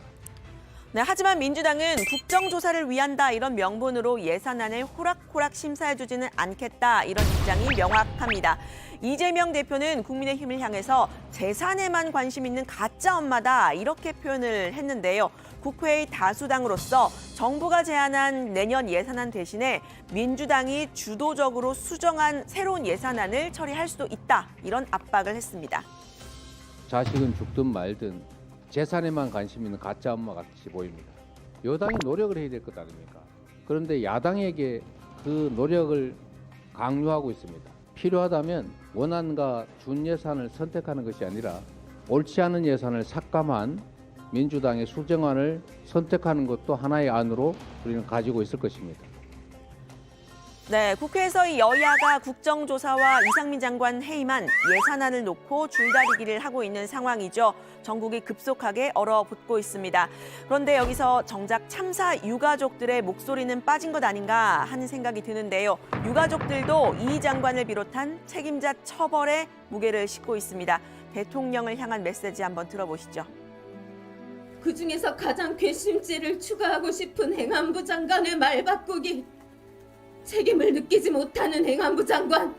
네, 하지만 민주당은 국정조사를 위한다 이런 명분으로 예산안을 호락호락 심사해주지는 않겠다 이런 입장이 명확합니다. 이재명 대표는 국민의힘을 향해서 재산에만 관심 있는 가짜 엄마다 이렇게 표현을 했는데요. 국회의 다수당으로서 정부가 제안한 내년 예산안 대신에 민주당이 주도적으로 수정한 새로운 예산안을 처리할 수도 있다 이런 압박을 했습니다. 자식은 죽든 말든 재산에만 관심 있는 가짜 엄마 같이 보입니다. 여당이 노력을 해야 될 것 아닙니까? 그런데 야당에게 그 노력을 강요하고 있습니다. 필요하다면 원안과 준예산을 선택하는 것이 아니라 옳지 않은 예산을 삭감한 민주당의 수정안을 선택하는 것도 하나의 안으로 우리는 가지고 있을 것입니다. 네, 국회에서 이 여야가 국정조사와 이상민 장관 해임안 예산안을 놓고 줄다리기를 하고 있는 상황이죠. 전국이 급속하게 얼어붙고 있습니다. 그런데 여기서 정작 참사 유가족들의 목소리는 빠진 것 아닌가 하는 생각이 드는데요. 유가족들도 이 장관을 비롯한 책임자 처벌에 무게를 싣고 있습니다. 대통령을 향한 메시지 한번 들어보시죠. 그중에서 가장 괘씸죄를 추가하고 싶은 행안부 장관의 말 바꾸기. 책임을 느끼지 못하는 행안부 장관,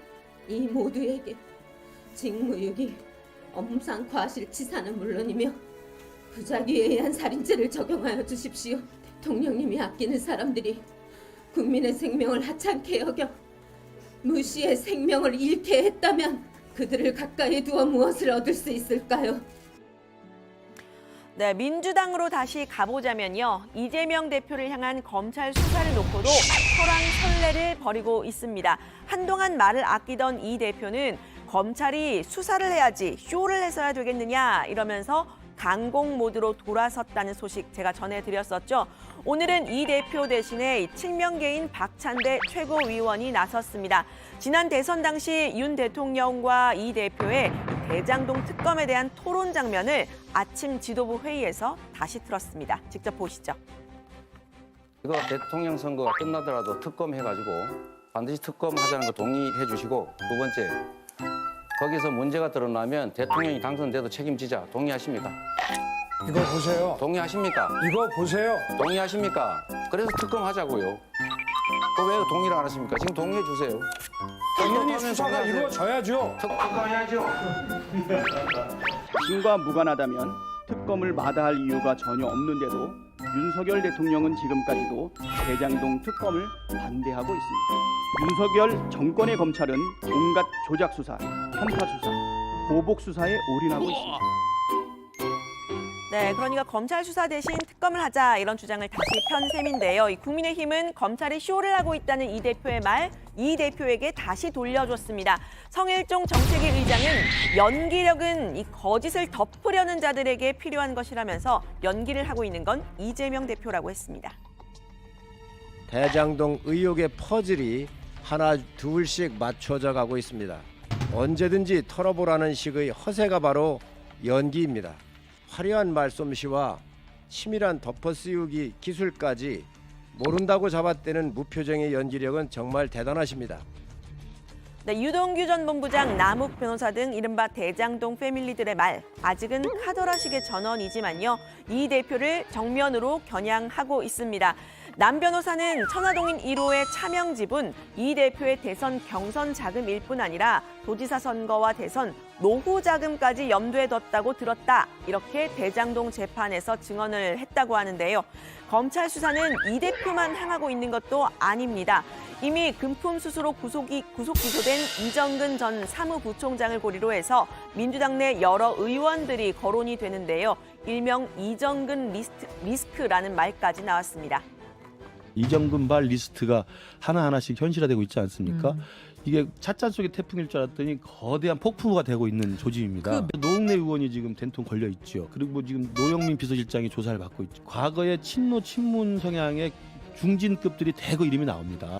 이 모두에게 직무유기, 엄상 과실치사는 물론이며 부작위에 의한 살인죄를 적용하여 주십시오. 대통령님이 아끼는 사람들이 국민의 생명을 하찮게 여겨 무시해 생명을 잃게 했다면 그들을 가까이 두어 무엇을 얻을 수 있을까요? 네, 민주당으로 다시 가보자면요. 이재명 대표를 향한 검찰 수사를 놓고도 설왕설래를 벌이고 있습니다. 한동안 말을 아끼던 이 대표는 검찰이 수사를 해야지 쇼를 해서야 되겠느냐 이러면서 강공 모드로 돌아섰다는 소식 제가 전해드렸었죠. 오늘은 이 대표 대신에 친명계인 박찬대 최고위원이 나섰습니다. 지난 대선 당시 윤 대통령과 이 대표의 대장동 특검에 대한 토론 장면을 아침 지도부 회의에서 다시 틀었습니다. 직접 보시죠. 이거 대통령 선거가 끝나더라도 특검 해가지고 반드시 특검 하자는 거 동의해 주시고, 두 번째, 거기서 문제가 드러나면 대통령이 당선돼도 책임지자. 동의하십니까? 이거 보세요. 동의하십니까? 이거 보세요. 동의하십니까? 그래서 특검 하자고요. 그 왜 동의를 안 하십니까? 지금 동의해 주세요. 당연히 수사가 이루어져야죠. 특검해야죠. 자신과 무관하다면 특검을 마다할 이유가 전혀 없는데도 윤석열 대통령은 지금까지도 대장동 특검을 반대하고 있습니다. 윤석열 정권의 검찰은 온갖 조작 수사, 편파 수사, 보복 수사에 올인하고 있습니다. 네, 그러니까 검찰 수사 대신 특검을 하자 이런 주장을 다시 편 셈인데요. 이 국민의힘은 검찰이 쇼를 하고 있다는 이 대표의 말, 이 대표에게 다시 돌려줬습니다. 성일종 정책위 의장은 연기력은 이 거짓을 덮으려는 자들에게 필요한 것이라면서 연기를 하고 있는 건 이재명 대표라고 했습니다. 대장동 의혹의 퍼즐이 하나 둘씩 맞춰져 가고 있습니다. 언제든지 털어보라는 식의 허세가 바로 연기입니다. 화려한 말솜씨와 치밀한 덮어씌우기 기술까지 모른다고 잡아떼는 무표정의 연기력은 정말 대단하십니다. 네, 유동규 전 본부장, 남욱 변호사 등 이른바 대장동 패밀리들의 말, 아직은 카더라식의 전언이지만요. 이 대표를 정면으로 겨냥하고 있습니다. 남 변호사는 천화동인 1호의 차명 지분, 이 대표의 대선 경선 자금일 뿐 아니라 도지사 선거와 대선, 노후 자금까지 염두에 뒀다고 들었다. 이렇게 대장동 재판에서 증언을 했다고 하는데요. 검찰 수사는 이 대표만 향하고 있는 것도 아닙니다. 이미 금품 수수로 구속 기소된 이정근 전 사무부총장을 고리로 해서 민주당 내 여러 의원들이 거론이 되는데요. 일명 이정근 리스크라는 말까지 나왔습니다. 이정근발 리스트가 하나하나씩 현실화되고 있지 않습니까? 이게 찻잔 속의 태풍일 줄 알았더니 거대한 폭풍우가 되고 있는 조짐입니다. 노웅래 의원이 지금 된통 걸려 있죠. 그리고 지금 노영민 비서실장이 조사를 받고 있죠. 과거에 친노 친문 성향의 중진급들이 대거 이름이 나옵니다.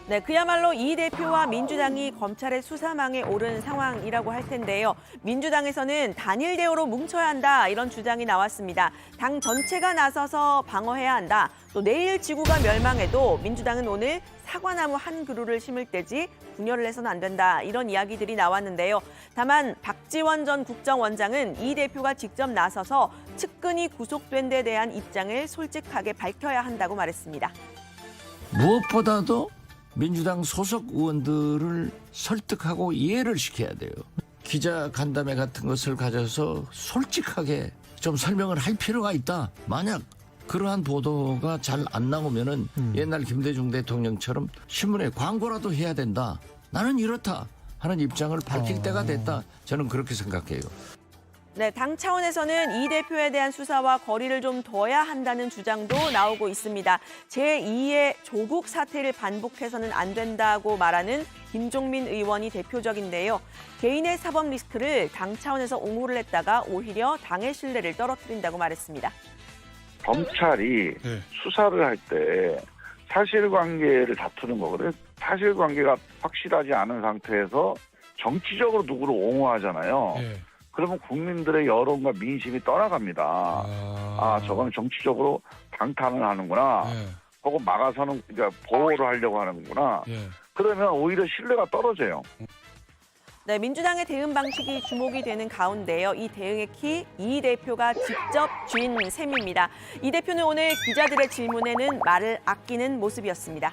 네, 그야말로 이 대표와 민주당이 검찰의 수사망에 오른 상황이라고 할 텐데요. 민주당에서는 단일 대우로 뭉쳐야 한다 이런 주장이 나왔습니다. 당 전체가 나서서 방어해야 한다. 또 내일 지구가 멸망해도 민주당은 오늘 사과나무 한 그루를 심을 때지 분열을 해서는 안 된다 이런 이야기들이 나왔는데요. 다만 박지원 전 국정원장은 이 대표가 직접 나서서 측근이 구속된 데 대한 입장을 솔직하게 밝혀야 한다고 말했습니다. 무엇보다도 민주당 소속 의원들을 설득하고 이해를 시켜야 돼요. 기자 간담회 같은 것을 가져서 솔직하게 좀 설명을 할 필요가 있다. 만약 그러한 보도가 잘 안 나오면은 옛날 김대중 대통령처럼 신문에 광고라도 해야 된다. 나는 이렇다 하는 입장을 밝힐 때가 됐다. 저는 그렇게 생각해요. 네, 당 차원에서는 이 대표에 대한 수사와 거리를 좀 둬야 한다는 주장도 나오고 있습니다. 제2의 조국 사태를 반복해서는 안 된다고 말하는 김종민 의원이 대표적인데요. 개인의 사법 리스크를 당 차원에서 옹호를 했다가 오히려 당의 신뢰를 떨어뜨린다고 말했습니다. 검찰이 수사를 할 때 사실관계를 다투는 거거든요. 사실관계가 확실하지 않은 상태에서 정치적으로 누구를 옹호하잖아요. 그러면 국민들의 여론과 민심이 떠나갑니다. 저건 정치적으로 방탄을 하는구나. 혹은 막아서는 그러니까 보호를 하려고 하는구나. 그러면 오히려 신뢰가 떨어져요. 네, 민주당의 대응 방식이 주목이 되는 가운데요. 이 대응의 키, 이 대표가 직접 쥔 셈입니다. 이 대표는 오늘 기자들의 질문에는 말을 아끼는 모습이었습니다.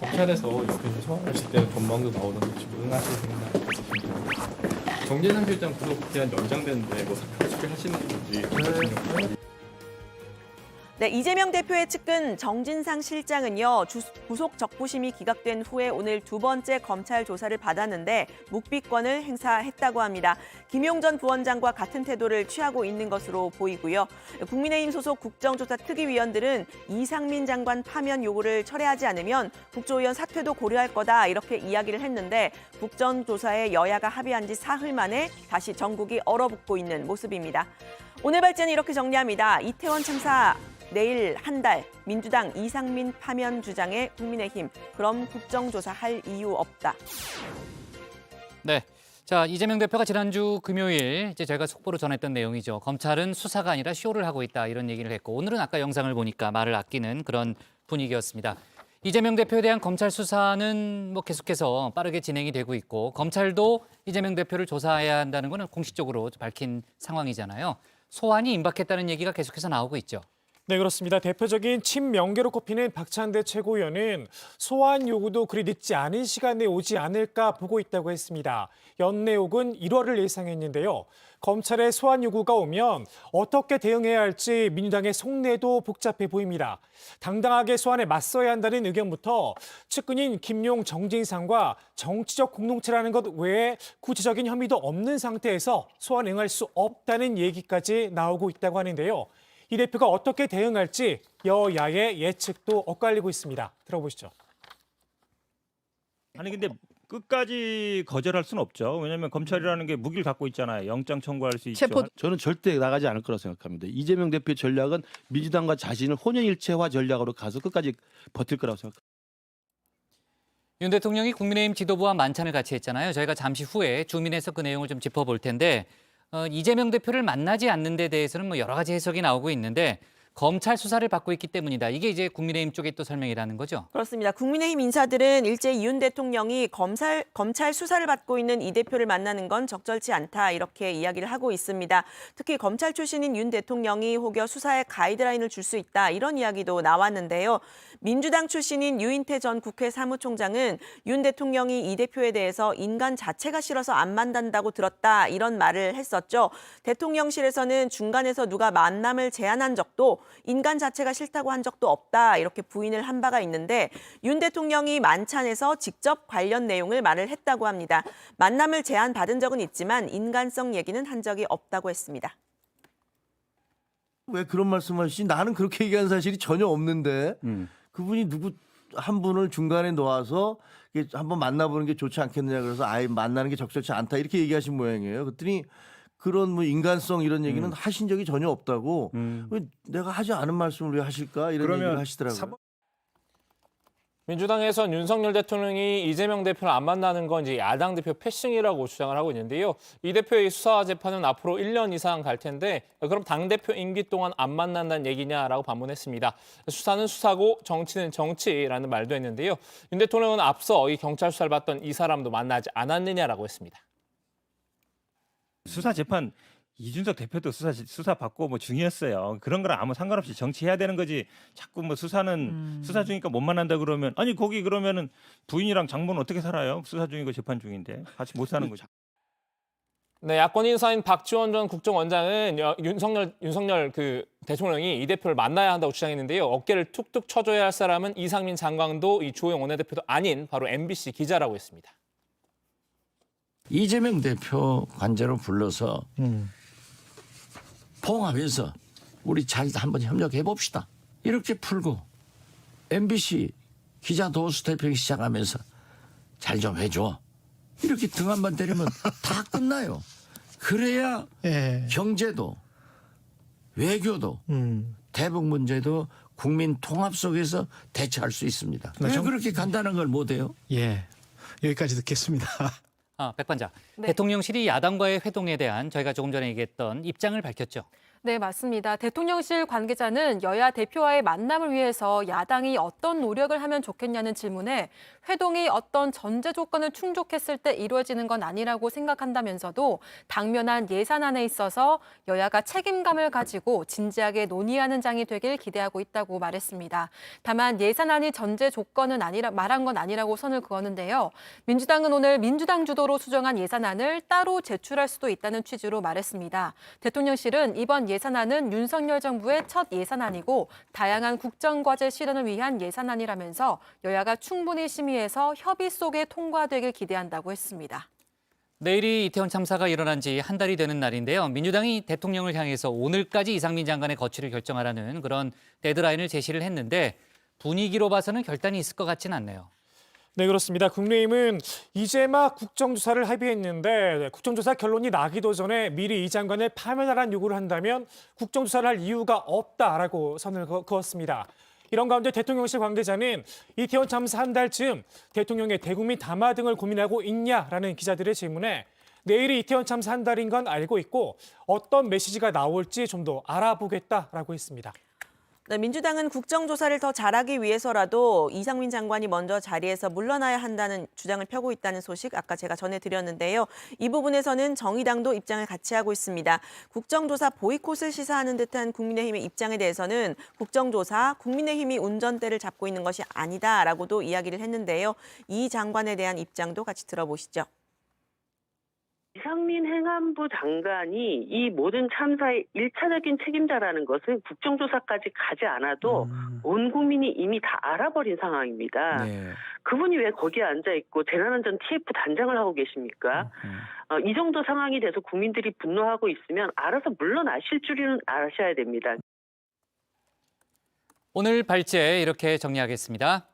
검찰에서 이렇게 소환하실 때 전망도 나오는 거 지금 응하실 생각 있으신가요? 정진상 실장 구속 기한 연장되는데 뭐 사퇴 하시는 건지. 네, 이재명 대표의 측근 정진상 실장은요, 구속 적부심이 기각된 후에 오늘 두 번째 검찰 조사를 받았는데 묵비권을 행사했다고 합니다. 김용전 부원장과 같은 태도를 취하고 있는 것으로 보이고요. 국민의힘 소속 국정조사 특위위원들은 이상민 장관 파면 요구를 철회하지 않으면 국조위원 사퇴도 고려할 거다 이렇게 이야기를 했는데 국정조사에 여야가 합의한 지 사흘 만에 다시 전국이 얼어붙고 있는 모습입니다. 오늘 발제는 이렇게 정리합니다. 이태원 참사 내일 한 달, 민주당 이상민 파면 주장에 국민의힘 그럼 국정조사 할 이유 없다. 네. 자, 이재명 대표가 지난주 금요일 이제 저희가 속보로 전했던 내용이죠. 검찰은 수사가 아니라 쇼를 하고 있다 이런 얘기를 했고 오늘은 아까 영상을 보니까 말을 아끼는 그런 분위기였습니다. 이재명 대표에 대한 검찰 수사는 뭐 계속해서 빠르게 진행이 되고 있고 검찰도 이재명 대표를 조사해야 한다는 거는 공식적으로 밝힌 상황이잖아요. 소환이 임박했다는 얘기가 계속해서 나오고 있죠. 네, 그렇습니다. 대표적인 친명계로 꼽히는 박찬대 최고위원은 소환 요구도 그리 늦지 않은 시간에 오지 않을까 보고 있다고 했습니다. 연내옥은 1월을 예상했는데요. 검찰의 소환 요구가 오면 어떻게 대응해야 할지 민주당의 속내도 복잡해 보입니다. 당당하게 소환에 맞서야 한다는 의견부터 측근인 김용 정진상과 정치적 공동체라는 것 외에 구체적인 혐의도 없는 상태에서 소환 응할 수 없다는 얘기까지 나오고 있다고 하는데요. 이 대표가 어떻게 대응할지 여야의 예측도 엇갈리고 있습니다. 들어보시죠. 아니 근데 끝까지 거절할 수는 없죠. 왜냐하면 검찰이라는 게 무기를 갖고 있잖아요. 영장 청구할 수 있죠. 저는 절대 나가지 않을 거라고 생각합니다. 이재명 대표의 전략은 민주당과 자신을 혼연일체화 전략으로 가서 끝까지 버틸 거라고 생각합니다. 윤 대통령이 국민의힘 지도부와 만찬을 같이 했잖아요. 저희가 잠시 후에 주민에서 그 내용을 좀 짚어볼 텐데 이재명 대표를 만나지 않는 데 대해서는 뭐 여러 가지 해석이 나오고 있는데 검찰 수사를 받고 있기 때문이다. 이게 이제 국민의힘 쪽의 또 설명이라는 거죠. 그렇습니다. 국민의힘 인사들은 일제히 윤 대통령이 검찰 수사를 받고 있는 이 대표를 만나는 건 적절치 않다 이렇게 이야기를 하고 있습니다. 특히 검찰 출신인 윤 대통령이 혹여 수사에 가이드라인을 줄 수 있다 이런 이야기도 나왔는데요. 민주당 출신인 유인태 전 국회 사무총장은 윤 대통령이 이 대표에 대해서 인간 자체가 싫어서 안 만난다고 들었다 이런 말을 했었죠. 대통령실에서는 중간에서 누가 만남을 제안한 적도 인간 자체가 싫다고 한 적도 없다 이렇게 부인을 한 바가 있는데 윤 대통령이 만찬에서 직접 관련 내용을 말을 했다고 합니다. 만남을 제안받은 적은 있지만 인간성 얘기는 한 적이 없다고 했습니다. 왜 그런 말씀하시지? 나는 그렇게 얘기한 사실이 전혀 없는데 그분이 누구 한 분을 중간에 놓아서 한번 만나보는 게 좋지 않겠느냐 그래서 아예 만나는 게 적절치 않다 이렇게 얘기하신 모양이에요. 그랬더니 그런 뭐 인간성 이런 얘기는 하신 적이 전혀 없다고 왜 내가 하지 않은 말씀을 왜 하실까 이런 얘기를 하시더라고요. 민주당에선 윤석열 대통령이 이재명 대표를 안 만나는 건 이제 야당 대표 패싱이라고 주장을 하고 있는데요. 이 대표의 수사 재판은 앞으로 1년 이상 갈 텐데 그럼 당대표 임기 동안 안 만난다는 얘기냐라고 반문했습니다. 수사는 수사고 정치는 정치라는 말도 했는데요. 윤 대통령은 앞서 이 경찰 수사를 받던 이 사람도 만나지 않았느냐라고 했습니다. 수사 재판 이준석 대표도 수사 받고 뭐 중이었어요. 그런 거랑 아무 상관없이 정치해야 되는 거지. 자꾸 뭐 수사는 수사 중이니까 못 만난다 그러면 아니 거기 그러면은 부인이랑 장모는 어떻게 살아요? 수사 중이고 재판 중인데 같이 못 사는 거죠. 네, 야권 인사인 박지원 전 국정원장은 윤석열 대통령이 이 대표를 만나야 한다고 주장했는데요. 어깨를 툭툭 쳐줘야 할 사람은 이상민 장관도 이 주호영 원내대표도 아닌 바로 MBC 기자라고 했습니다. 이재명 대표 관저로 불러서 포옹하면서 우리 잘 한번 협력해 봅시다. 이렇게 풀고 MBC 기자 도수 대표기 시작하면서 잘 좀 해줘. 이렇게 등 한번 때리면 다 끝나요. 그래야 경제도 외교도 대북 문제도 국민 통합 속에서 대처할 수 있습니다. 왜 그렇게 간단한 걸 못해요? 예, 여기까지 듣겠습니다. 백반장, 대통령실이 야당과의 회동에 대한 저희가 조금 전에 얘기했던 입장을 밝혔죠. 네, 맞습니다. 대통령실 관계자는 여야 대표와의 만남을 위해서 야당이 어떤 노력을 하면 좋겠냐는 질문에 회동이 어떤 전제 조건을 충족했을 때 이루어지는 건 아니라고 생각한다면서도 당면한 예산안에 있어서 여야가 책임감을 가지고 진지하게 논의하는 장이 되길 기대하고 있다고 말했습니다. 다만 예산안이 전제 조건은 말한 건 아니라고 선을 그었는데요. 민주당은 오늘 민주당 주도로 수정한 예산안을 따로 제출할 수도 있다는 취지로 말했습니다. 대통령실은 이번 예산안은 윤석열 정부의 첫 예산안이고 다양한 국정과제 실현을 위한 예산안이라면서 여야가 충분히 심의해서 협의 속에 통과되길 기대한다고 했습니다. 내일이 이태원 참사가 일어난 지 한 달이 되는 날인데요. 민주당이 대통령을 향해서 오늘까지 이상민 장관의 거취를 결정하라는 그런 데드라인을 제시를 했는데 분위기로 봐서는 결단이 있을 것 같지는 않네요. 네, 그렇습니다. 국민의힘은 이제 막 국정조사를 합의했는데 국정조사 결론이 나기도 전에 미리 이 장관을 파면하라는 요구를 한다면 국정조사를 할 이유가 없다라고 선을 그었습니다. 이런 가운데 대통령실 관계자는 이태원 참사 한 달쯤 대통령의 대국민 담화 등을 고민하고 있냐라는 기자들의 질문에 내일이 이태원 참사 한 달인 건 알고 있고 어떤 메시지가 나올지 좀 더 알아보겠다라고 했습니다. 네, 민주당은 국정조사를 더 잘하기 위해서라도 이상민 장관이 먼저 자리에서 물러나야 한다는 주장을 펴고 있다는 소식 아까 제가 전해드렸는데요. 이 부분에서는 정의당도 입장을 같이 하고 있습니다. 국정조사 보이콧을 시사하는 듯한 국민의힘의 입장에 대해서는 국정조사 국민의힘이 운전대를 잡고 있는 것이 아니다라고도 이야기를 했는데요. 이 장관에 대한 입장도 같이 들어보시죠. 이상민 행안부 장관이 이 모든 참사의 1차적인 책임자라는 것은 국정조사까지 가지 않아도 온 국민이 이미 다 알아버린 상황입니다. 그분이 왜 거기에 앉아있고 재난안전 TF 단장을 하고 계십니까? 이 정도 상황이 돼서 국민들이 분노하고 있으면 알아서 물러나실 줄은 아셔야 됩니다. 오늘 발제 이렇게 정리하겠습니다.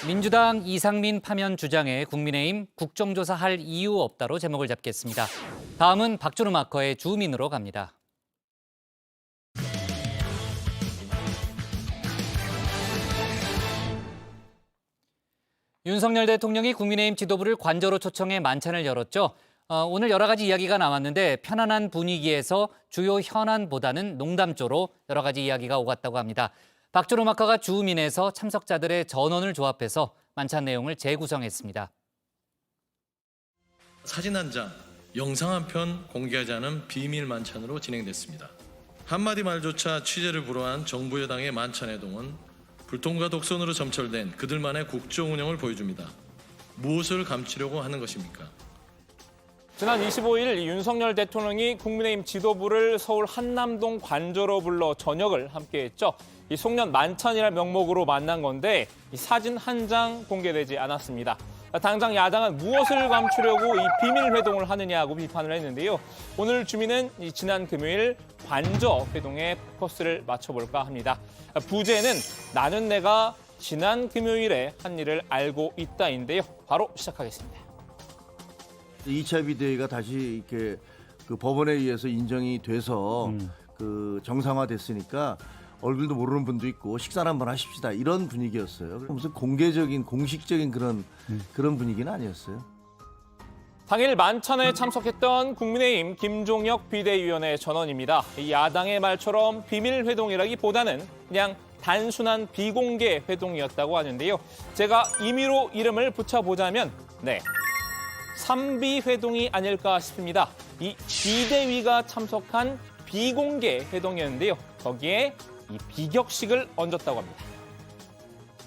민주당 이상민 파면 주장에 국민의힘 국정조사할 이유 없다로 제목을 잡겠습니다. 다음은 박준우 마커의 주민으로 갑니다. 윤석열 대통령이 국민의힘 지도부를 관저로 초청해 만찬을 열었죠. 오늘 여러 가지 이야기가 나왔는데 편안한 분위기에서 주요 현안보다는 농담조로 여러 가지 이야기가 오갔다고 합니다. 박준호 마커가 주민에서 참석자들의 전원을 조합해서 만찬 내용을 재구성했습니다. 사진 한 장, 영상 한 편 공개하지 않은 비밀 만찬으로 진행됐습니다. 한마디 말조차 취재를 불허한 정부 여당의 만찬 회동은 불통과 독선으로 점철된 그들만의 국정 운영을 보여줍니다. 무엇을 감추려고 하는 것입니까? 지난 25일 윤석열 대통령이 국민의힘 지도부를 서울 한남동 관저로 불러 저녁을 함께했죠. 이 송년 만찬이라는 명목으로 만난 건데 이 사진 한 장 공개되지 않았습니다. 당장 야당은 무엇을 감추려고 이 비밀 회동을 하느냐고 비판을 했는데요. 오늘 주민은 지난 금요일 관저 회동에 포커스를 맞춰볼까 합니다. 부제는 나는 내가 지난 금요일에 한 일을 알고 있다인데요. 바로 시작하겠습니다. 2차 비대위가 다시 이렇게 그 법원에 의해서 인정이 돼서 그 정상화됐으니까 얼굴도 모르는 분도 있고 식사를 한번 하십시다 이런 분위기였어요. 무슨 공개적인 공식적인 그런 분위기는 아니었어요. 당일 만찬에 참석했던 국민의힘 김종혁 비대위원의 전언입니다. 이 야당의 말처럼 비밀 회동이라기보다는 그냥 단순한 비공개 회동이었다고 하는데요. 제가 임의로 이름을 붙여보자면 삼비 회동이 아닐까 싶습니다. 이 비대위가 참석한 비공개 회동이었는데요. 거기에 이 비격식을 얹었다고 합니다.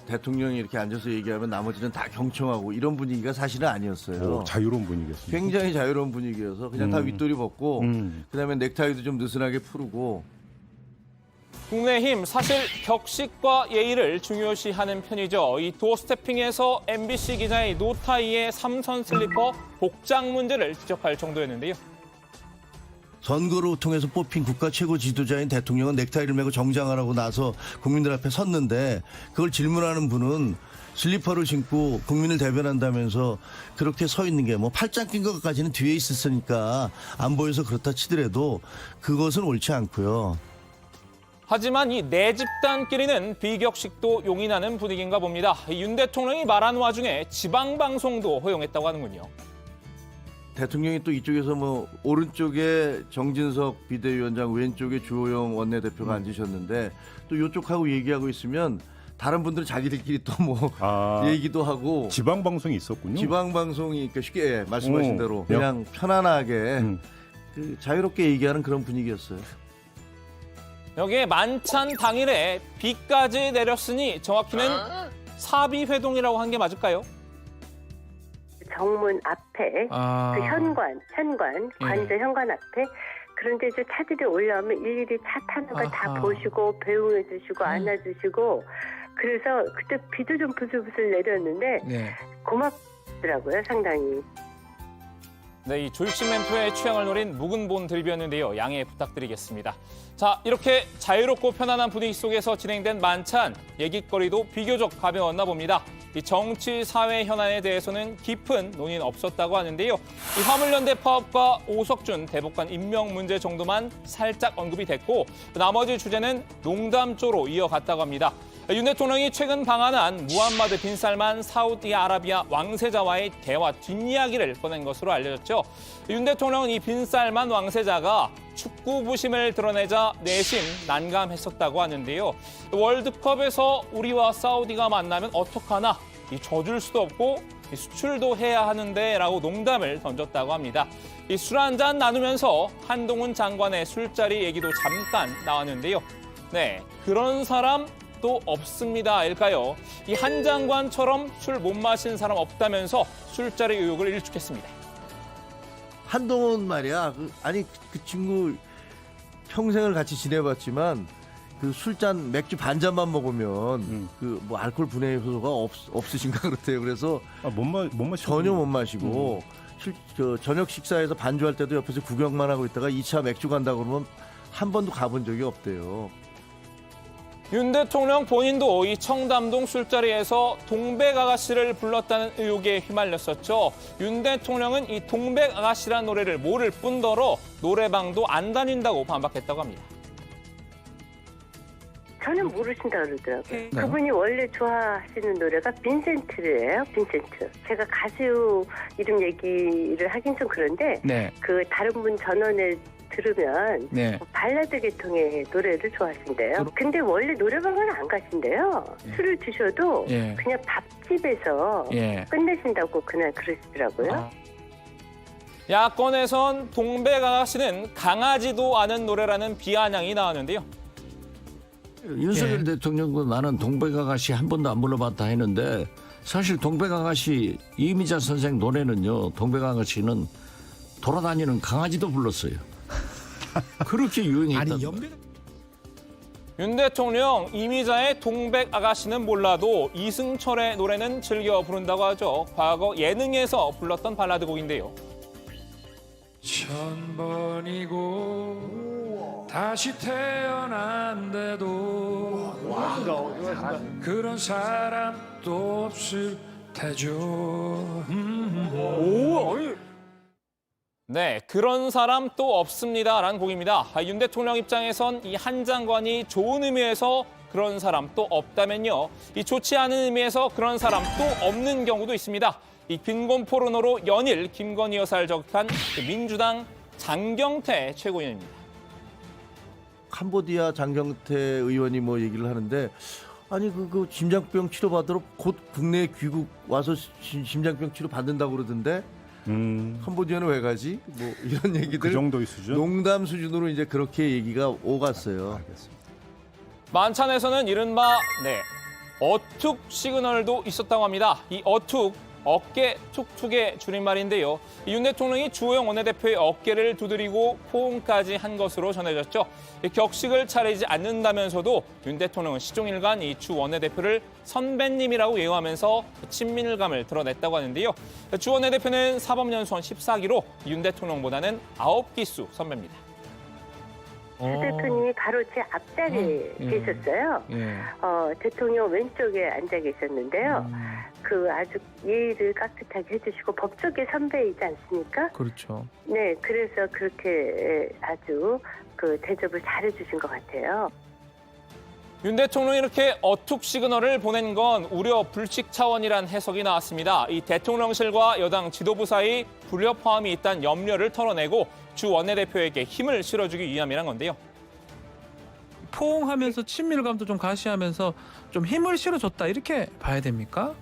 대통령이 이렇게 앉아서 얘기하면 나머지는 다 경청하고 이런 분위기가 사실은 아니었어요. 자유로운 분위기였습니다. 굉장히 자유로운 분위기여서 그냥 다 윗도리 벗고 그다음에 넥타이도 좀 느슨하게 풀고. 국민의힘 사실 격식과 예의를 중요시하는 편이죠. 이 도어스태핑에서 MBC 기자의 노타이의 삼선 슬리퍼 복장 문제를 지적할 정도였는데요. 선거를 통해서 뽑힌 국가 최고 지도자인 대통령은 넥타이를 메고 정장하라고 나서 국민들 앞에 섰는데 그걸 질문하는 분은 슬리퍼를 신고 국민을 대변한다면서 그렇게 서 있는 게 뭐 팔짱 낀 것까지는 뒤에 있었으니까 안 보여서 그렇다 치더라도 그것은 옳지 않고요. 하지만 이 내 집단끼리는 비격식도 용인하는 분위기인가 봅니다. 윤 대통령이 말한 와중에 지방방송도 허용했다고 하는군요. 대통령이 또 이쪽에서 뭐 오른쪽에 정진석 비대위원장, 왼쪽에 주호영 원내대표가 앉으셨는데 또 이쪽하고 얘기하고 있으면 다른 분들은 자기들끼리 또 뭐 얘기도 하고. 지방 방송이 있었군요. 지방 방송이 그러니까 쉽게 말씀하신 대로 그냥 편안하게 그 자유롭게 얘기하는 그런 분위기였어요. 여기에 만찬 당일에 비까지 내렸으니 정확히는 사비회동이라고 한 게 맞을까요? 정문 앞에 그 현관 관저 현관 앞에 그런데 이제 차들이 올라오면 일일이 차 타는 걸 다 보시고 배웅해 주시고 안아주시고 그래서 그때 비도 좀 부슬부슬 내렸는데 고맙더라고요 상당히. 네, 이 졸신 멘토의 취향을 노린 묵은 본 들비였는데요. 양해 부탁드리겠습니다. 자, 이렇게 자유롭고 편안한 분위기 속에서 진행된 만찬, 얘기거리도 비교적 가벼웠나 봅니다. 이 정치, 사회 현안에 대해서는 깊은 논의는 없었다고 하는데요. 이 화물연대 파업과 오석준 대법관 임명 문제 정도만 살짝 언급이 됐고 나머지 주제는 농담조로 이어갔다고 합니다. 윤 대통령이 최근 방한한 무함마드 빈 살만 사우디아라비아 왕세자와의 대화 뒷이야기를 꺼낸 것으로 알려졌죠. 윤 대통령은 이 빈 살만 왕세자가 축구 부심을 드러내자 내심 난감했었다고 하는데요. 월드컵에서 우리와 사우디가 만나면 어떡하나? 이 져줄 수도 없고 이 수출도 해야 하는데 라고 농담을 던졌다고 합니다. 이 술 한잔 나누면서 한동훈 장관의 술자리 얘기도 잠깐 나왔는데요. 네, 그런 사람 또 없습니다일까요? 이 한 장관처럼 술 못 마신 사람 없다면서 술자리 의혹을 일축했습니다. 한동훈 말이야. 그 친구 평생을 같이 지내봤지만 그 술잔 맥주 반 잔만 먹으면 그 뭐 알코올 분해 효소가 없으신가 그렇대요. 그래서 전혀 못 마시고 저녁 식사에서 반주할 때도 옆에서 구경만 하고 있다가 2차 맥주 간다 그러면 한 번도 가본 적이 없대요. 윤 대통령 본인도 이 청담동 술자리에서 동백 아가씨를 불렀다는 의혹에 휘말렸었죠. 윤 대통령은 이 동백 아가씨란 노래를 모를 뿐더러 노래방도 안 다닌다고 반박했다고 합니다. 저는 모르신다 그러더라고요. 그분이 원래 좋아하시는 노래가 빈센트예요. 빈센트. 제가 가수 이름 얘기를 하긴 좀 그런데 그 다른 분 전원에 들으면 발라드 계통의 노래를 좋아하신대요. 근데 원래 노래방은 안 가신대요. 술을 드셔도 그냥 밥집에서 끝내신다고 그날 그러시더라고요. 야권에선 동백 아가씨는 강아지도 아는 노래라는 비아냥이 나왔는데요. 윤석열 대통령도 나는 동백아가씨 한 번도 안 불러봤다 했는데 사실 동백아가씨 이미자 선생 노래는요. 동백아가씨는 돌아다니는 강아지도 불렀어요. 그렇게 유행했다. 윤 대통령 이미자의 동백 아가씨는 몰라도 이승철의 노래는 즐겨 부른다고 하죠. 과거 예능에서 불렀던 발라드 곡인데요. 1000번이고 다시 태어난데도 그런 사람도 없을 테죠. 네, 그런 사람 또 없습니다라는 곡입니다. 윤 대통령 입장에선 이 한 장관이 좋은 의미에서 그런 사람 또 없다면요. 이 좋지 않은 의미에서 그런 사람 또 없는 경우도 있습니다. 이 빈곤 포르노로 연일 김건희 여사를 적한 민주당 장경태 최고위원입니다. 캄보디아 장경태 의원이 뭐 얘기를 하는데 아니 그 심장병 치료받으러 곧 국내에 귀국 와서 심장병 치료 받는다고 그러던데 캄보디아는 왜 가지? 뭐 이런 얘기들 그 정도의 수준? 농담 수준으로 이제 그렇게 얘기가 오갔어요. 만찬에서는 이른바 어툭 시그널도 있었다고 합니다. 이 어툭, 어깨 툭툭의 줄임말인데요. 윤 대통령이 주호영 원내대표의 어깨를 두드리고 포옹까지 한 것으로 전해졌죠. 격식을 차리지 않는다면서도 윤 대통령은 시종일관 이 주 원내대표를 선배님이라고 예우하면서 친밀감을 드러냈다고 하는데요. 주 원내대표는 사법연수원 14기로 윤 대통령보다는 9기수 선배입니다. 주 대표님이 바로 제 앞자리에 계셨어요. 대통령 왼쪽에 앉아 계셨는데요. 그 아주 예의를 깍듯하게 해주시고 법조계 선배이지 않습니까? 그렇죠. 네, 그래서 그렇게 아주 그 대접을 잘해주신 것 같아요. 윤 대통령이 이렇게 어툭 시그널을 보낸 건 우려 불식 차원이란 해석이 나왔습니다. 이 대통령실과 여당 지도부 사이 불협화음이 있다는 염려를 털어내고 주 원내대표에게 힘을 실어주기 위함이란 건데요. 포옹하면서 친밀감도 좀 가시하면서 좀 힘을 실어줬다 이렇게 봐야 됩니까?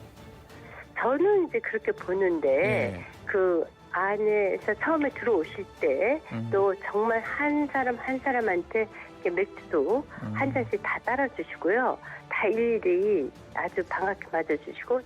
저는 이제 그렇게 보는데 그 안에서 처음에 들어오실 때 또 정말 한 사람 한 사람한테 이렇게 맥주도 한 잔씩 다 따라주시고요. 다 일일이 아주 반갑게 맞아주시고.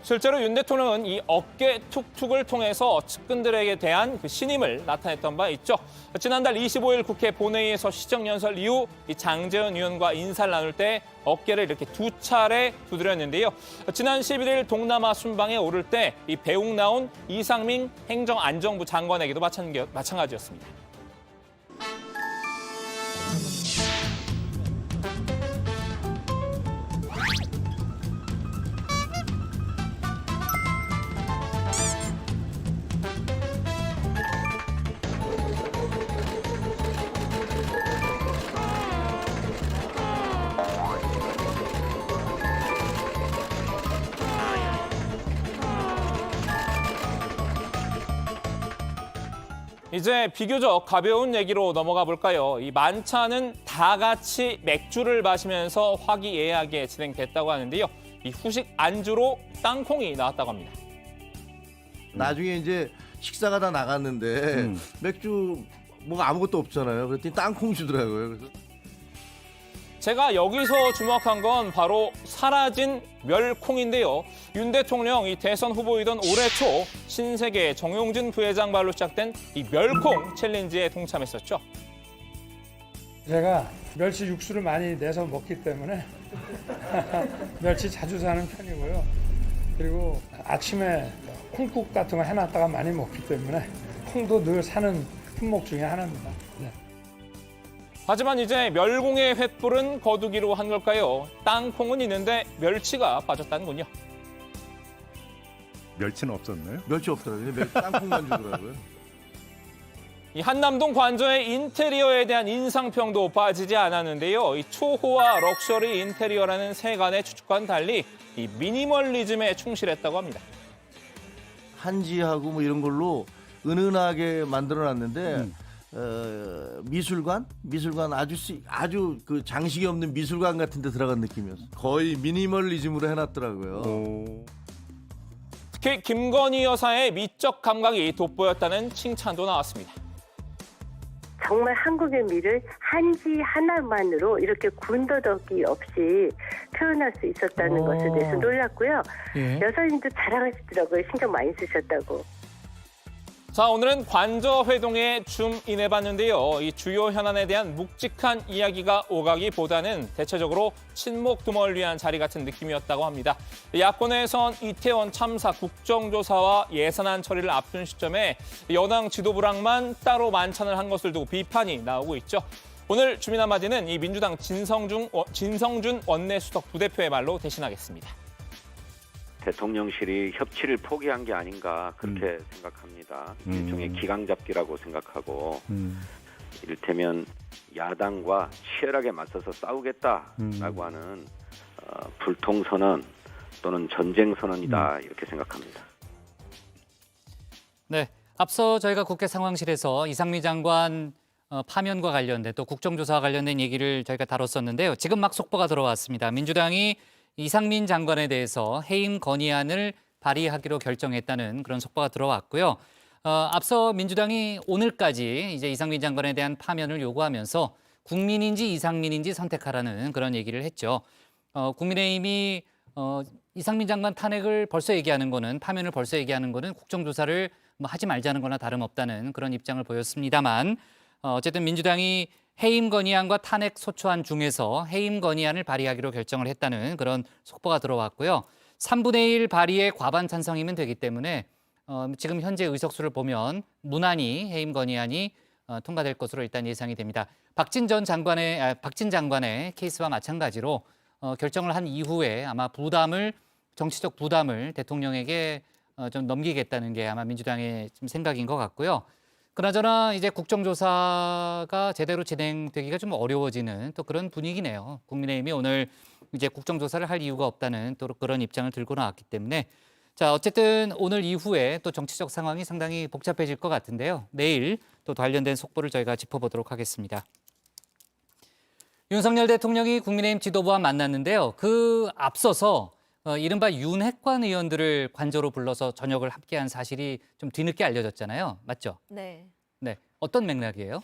실제로 윤 대통령은 이 어깨 툭툭을 통해서 측근들에게 대한 그 신임을 나타냈던 바 있죠. 지난달 25일 국회 본회의에서 시정연설 이후 이 장제원 의원과 인사를 나눌 때 어깨를 이렇게 2차례 두드렸는데요. 지난 11일 동남아 순방에 오를 때 이 배웅 나온 이상민 행정안전부 장관에게도 마찬가지였습니다. 이제 비교적 가벼운 얘기로 넘어가 볼까요? 이 만찬은 다 같이 맥주를 마시면서 화기애애하게 진행됐다고 하는데요. 이 후식 안주로 땅콩이 나왔다고 합니다. 나중에 이제 식사가 다 나갔는데 맥주 뭐가 아무것도 없잖아요. 그랬더니 땅콩 주더라고요. 그래서 제가 여기서 주목한 건 바로 사라진 멸콩인데요. 윤 대통령 이 대선 후보이던 올해 초 신세계 정용진 부회장 발로 시작된 이 멸콩 챌린지에 동참했었죠. 제가 멸치 육수를 많이 내서 먹기 때문에 멸치 자주 사는 편이고요. 그리고 아침에 콩국 같은 거 해놨다가 많이 먹기 때문에 콩도 늘 사는 품목 중에 하나입니다. 네. 하지만 이제 멸공의 횃불은 거두기로 한 걸까요? 땅콩은 있는데 멸치가 빠졌다는군요. 멸치는 없었나요? 멸치 없더라고요. 땅콩만 주더라고요. 이 한남동 관저의 인테리어에 대한 인상평도 빠지지 않았는데요. 이 초호화 럭셔리 인테리어라는 세간의 추측과는 달리 이 미니멀리즘에 충실했다고 합니다. 한지하고 뭐 이런 걸로 은은하게 만들어놨는데 미술관 아주 그 장식이 없는 미술관 같은 데 들어간 느낌이었어. 거의 미니멀리즘으로 해놨더라고요. 특히 김건희 여사의 미적 감각이 돋보였다는 칭찬도 나왔습니다. 정말 한국의 미를 한지 하나만으로 이렇게 군더더기 없이 표현할 수 있었다는 것에 대해서 놀랐고요. 여사님도 자랑하시더라고요. 신경 많이 쓰셨다고. 자, 오늘은 관저 회동에 줌 인해봤는데요. 이 주요 현안에 대한 묵직한 이야기가 오가기보다는 대체적으로 친목 두머를 위한 자리 같은 느낌이었다고 합니다. 야권에선 이태원 참사 국정조사와 예산안 처리를 앞둔 시점에 여당 지도부랑만 따로 만찬을 한 것을 두고 비판이 나오고 있죠. 오늘 주민 한마디는 이 민주당 진성준 원내수석 부대표의 말로 대신하겠습니다. 대통령실이 협치를 포기한 게 아닌가 그렇게 생각합니다. 일종의 기강잡기라고 생각하고 이를테면 야당과 치열하게 맞서서 싸우겠다라고 하는 불통선언 또는 전쟁선언이다 이렇게 생각합니다. 네, 앞서 저희가 국회 상황실에서 이상민 장관 파면과 관련된 또 국정조사와 관련된 얘기를 저희가 다뤘었는데요. 지금 막 속보가 들어왔습니다. 민주당이 이상민 장관에 대해서 해임 건의안을 발의하기로 결정했다는 그런 속보가 들어왔고요. 앞서 민주당이 오늘까지 이제 이상민 장관에 대한 파면을 요구하면서 국민인지 이상민인지 선택하라는 그런 얘기를 했죠. 국민의힘이 이상민 장관 탄핵을 벌써 얘기하는 거는 파면을 벌써 얘기하는 거는 국정조사를 뭐 하지 말자는 거나 다름없다는 그런 입장을 보였습니다만 어쨌든 민주당이 해임 건의안과 탄핵 소추안 중에서 해임 건의안을 발의하기로 결정을 했다는 그런 속보가 들어왔고요. 3분의 1 발의의 과반 찬성이면 되기 때문에 지금 현재 의석수를 보면 무난히 해임 건의안이 통과될 것으로 일단 예상이 됩니다. 박진 장관의 케이스와 마찬가지로 결정을 한 이후에 아마 정치적 부담을 대통령에게 좀 넘기겠다는 게 아마 민주당의 좀 생각인 것 같고요. 그나저나 이제 국정조사가 제대로 진행되기가 좀 어려워지는 또 그런 분위기네요. 국민의힘이 오늘 이제 국정조사를 할 이유가 없다는 또 그런 입장을 들고 나왔기 때문에 자 어쨌든 오늘 이후에 또 정치적 상황이 상당히 복잡해질 것 같은데요. 내일 또 관련된 속보를 저희가 짚어보도록 하겠습니다. 윤석열 대통령이 국민의힘 지도부와 만났는데요. 그 앞서서 이른바 윤핵관 의원들을 관저로 불러서 저녁을 함께한 사실이 좀 뒤늦게 알려졌잖아요. 맞죠? 네. 네. 어떤 맥락이에요?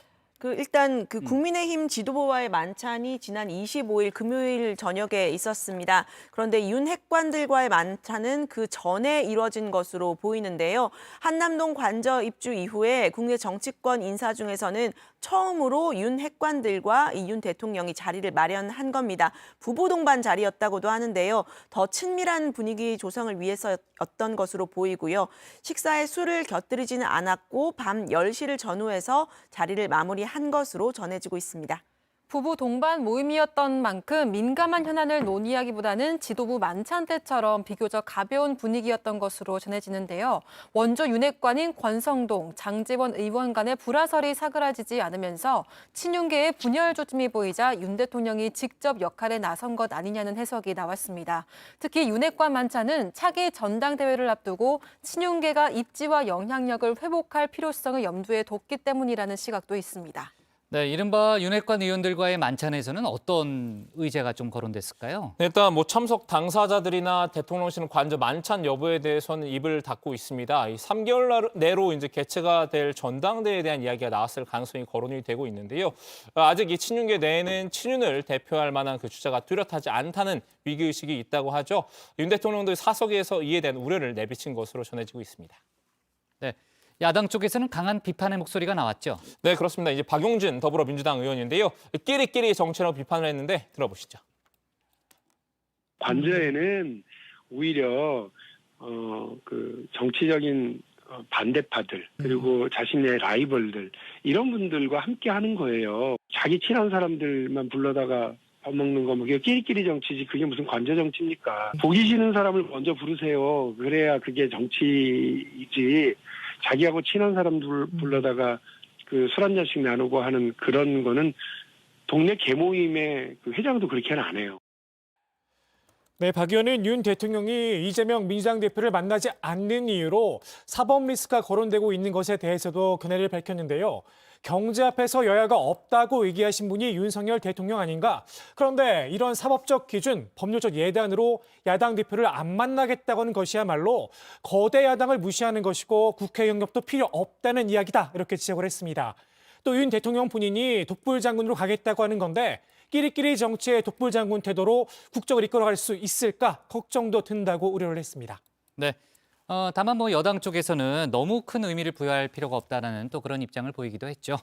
일단 국민의힘 지도부와의 만찬이 지난 25일 금요일 저녁에 있었습니다. 그런데 윤핵관들과의 만찬은 그 전에 이뤄진 것으로 보이는데요. 한남동 관저 입주 이후에 국내 정치권 인사 중에서는 처음으로 윤핵관들과 이 윤 대통령이 자리를 마련한 겁니다. 부부 동반 자리였다고도 하는데요. 더 친밀한 분위기 조성을 위해서였던 것으로 보이고요. 식사에 술을 곁들이지는 않았고 밤 10시를 전후해서 자리를 마무리한 것으로 전해지고 있습니다. 부부 동반 모임이었던 만큼 민감한 현안을 논의하기보다는 지도부 만찬 때처럼 비교적 가벼운 분위기였던 것으로 전해지는데요. 원조 윤핵관인 권성동, 장제원 의원 간의 불화설이 사그라지지 않으면서 친윤계의 분열 조짐이 보이자 윤 대통령이 직접 역할에 나선 것 아니냐는 해석이 나왔습니다. 특히 윤핵관 만찬은 차기 전당대회를 앞두고 친윤계가 입지와 영향력을 회복할 필요성을 염두에 뒀기 때문이라는 시각도 있습니다. 네, 이른바 윤핵관 의원들과의 만찬에서는 어떤 의제가 좀 거론됐을까요? 네, 일단 참석 당사자들이나 대통령실 관저 만찬 여부에 대해서는 입을 닫고 있습니다. 이 3개월 내로 이제 개최가 될 전당대회에 대한 이야기가 나왔을 가능성이 거론이 되고 있는데요. 아직 이 친윤계 내에는 친윤을 대표할 만한 그 주자가 뚜렷하지 않다는 위기의식이 있다고 하죠. 윤 대통령도 사석에서 이에 대한 우려를 내비친 것으로 전해지고 있습니다. 네. 야당 쪽에서는 강한 비판의 목소리가 나왔죠. 네, 그렇습니다. 이제 박용진 더불어민주당 의원인데요. 끼리끼리 정치라고 비판을 했는데 들어보시죠. 관저에는 오히려 그 정치적인 반대파들 그리고 자신의 라이벌들 이런 분들과 함께 하는 거예요. 자기 친한 사람들만 불러다가 밥 먹는 거 그게 끼리끼리 정치지 그게 무슨 관저 정치입니까? 보기 싫은 사람을 먼저 부르세요. 그래야 그게 정치이지. 자기하고 친한 사람들 불러다가 그 술 한 잔씩 나누고 하는 그런 거는 동네 계모임의 그 회장도 그렇게는 안 해요. 네, 박 의원은 윤 대통령이 이재명 민주당 대표를 만나지 않는 이유로 사법 리스크가 거론되고 있는 것에 대해서도 견해를 밝혔는데요. 경제 앞에서 여야가 없다고 얘기하신 분이 윤석열 대통령 아닌가? 그런데 이런 사법적 기준, 법률적 예단으로 야당 대표를 안 만나겠다고 하는 것이야말로 거대 야당을 무시하는 것이고 국회 영역도 필요 없다는 이야기다. 이렇게 지적을 했습니다. 또 윤 대통령 본인이 독불장군으로 가겠다고 하는 건데 끼리끼리 정치의 독불장군 태도로 국정을 이끌어갈 수 있을까 걱정도 든다고 우려를 했습니다. 네. 다만 여당 쪽에서는 너무 큰 의미를 부여할 필요가 없다는 또 그런 입장을 보이기도 했죠.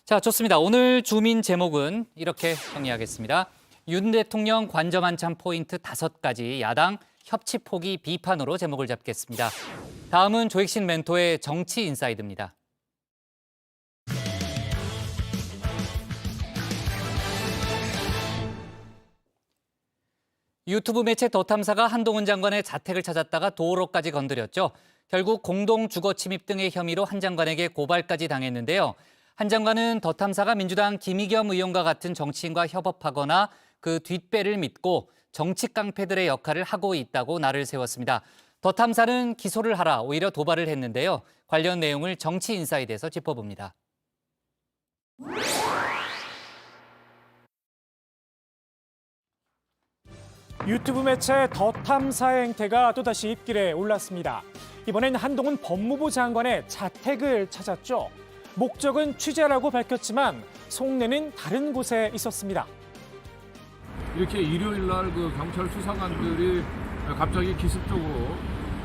자, 좋습니다. 오늘 주민 제목은 이렇게 정리하겠습니다. 윤 대통령 관저 만찬 포인트 5가지 야당 협치 포기 비판으로 제목을 잡겠습니다. 다음은 조익신 멘토의 정치 인사이드입니다. 유튜브 매체 더 탐사가 한동훈 장관의 자택을 찾았다가 도로까지 건드렸죠. 결국 공동 주거 침입 등의 혐의로 한 장관에게 고발까지 당했는데요. 한 장관은 더 탐사가 민주당 김의겸 의원과 같은 정치인과 협업하거나 그 뒷배를 믿고 정치 깡패들의 역할을 하고 있다고 날을 세웠습니다. 더 탐사는 기소를 하라 오히려 도발을 했는데요. 관련 내용을 정치인사이드에서 짚어봅니다. 유튜브 매체 더 탐사의 행태가 또다시 입길에 올랐습니다. 이번엔 한동훈 법무부 장관의 자택을 찾았죠. 목적은 취재라고 밝혔지만 속내는 다른 곳에 있었습니다. 이렇게 일요일 날 그 경찰 수사관들이 갑자기 기습적으로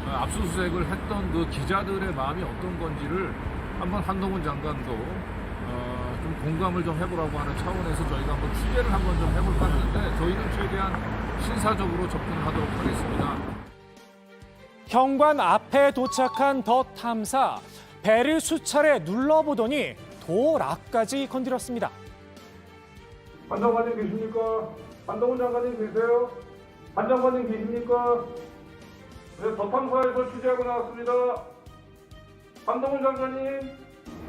압수수색을 했던 그 기자들의 마음이 어떤 건지를 한번 한동훈 장관도 좀 공감을 좀 해보라고 하는 차원에서 저희가 한번 취재를 한번 좀 해볼까 하는데 저희는 최대한 신사적으로 접근하도록 하겠습니다. 현관 앞에 도착한 더 탐사. 배를 수차례 눌러보더니 도락까지 건드렸습니다. 한 장관님 계십니까? 한동훈 장관님 계세요? 한 장관님 계십니까? 네, 더 탐사에서 취재하고 나왔습니다. 한동훈 장관님.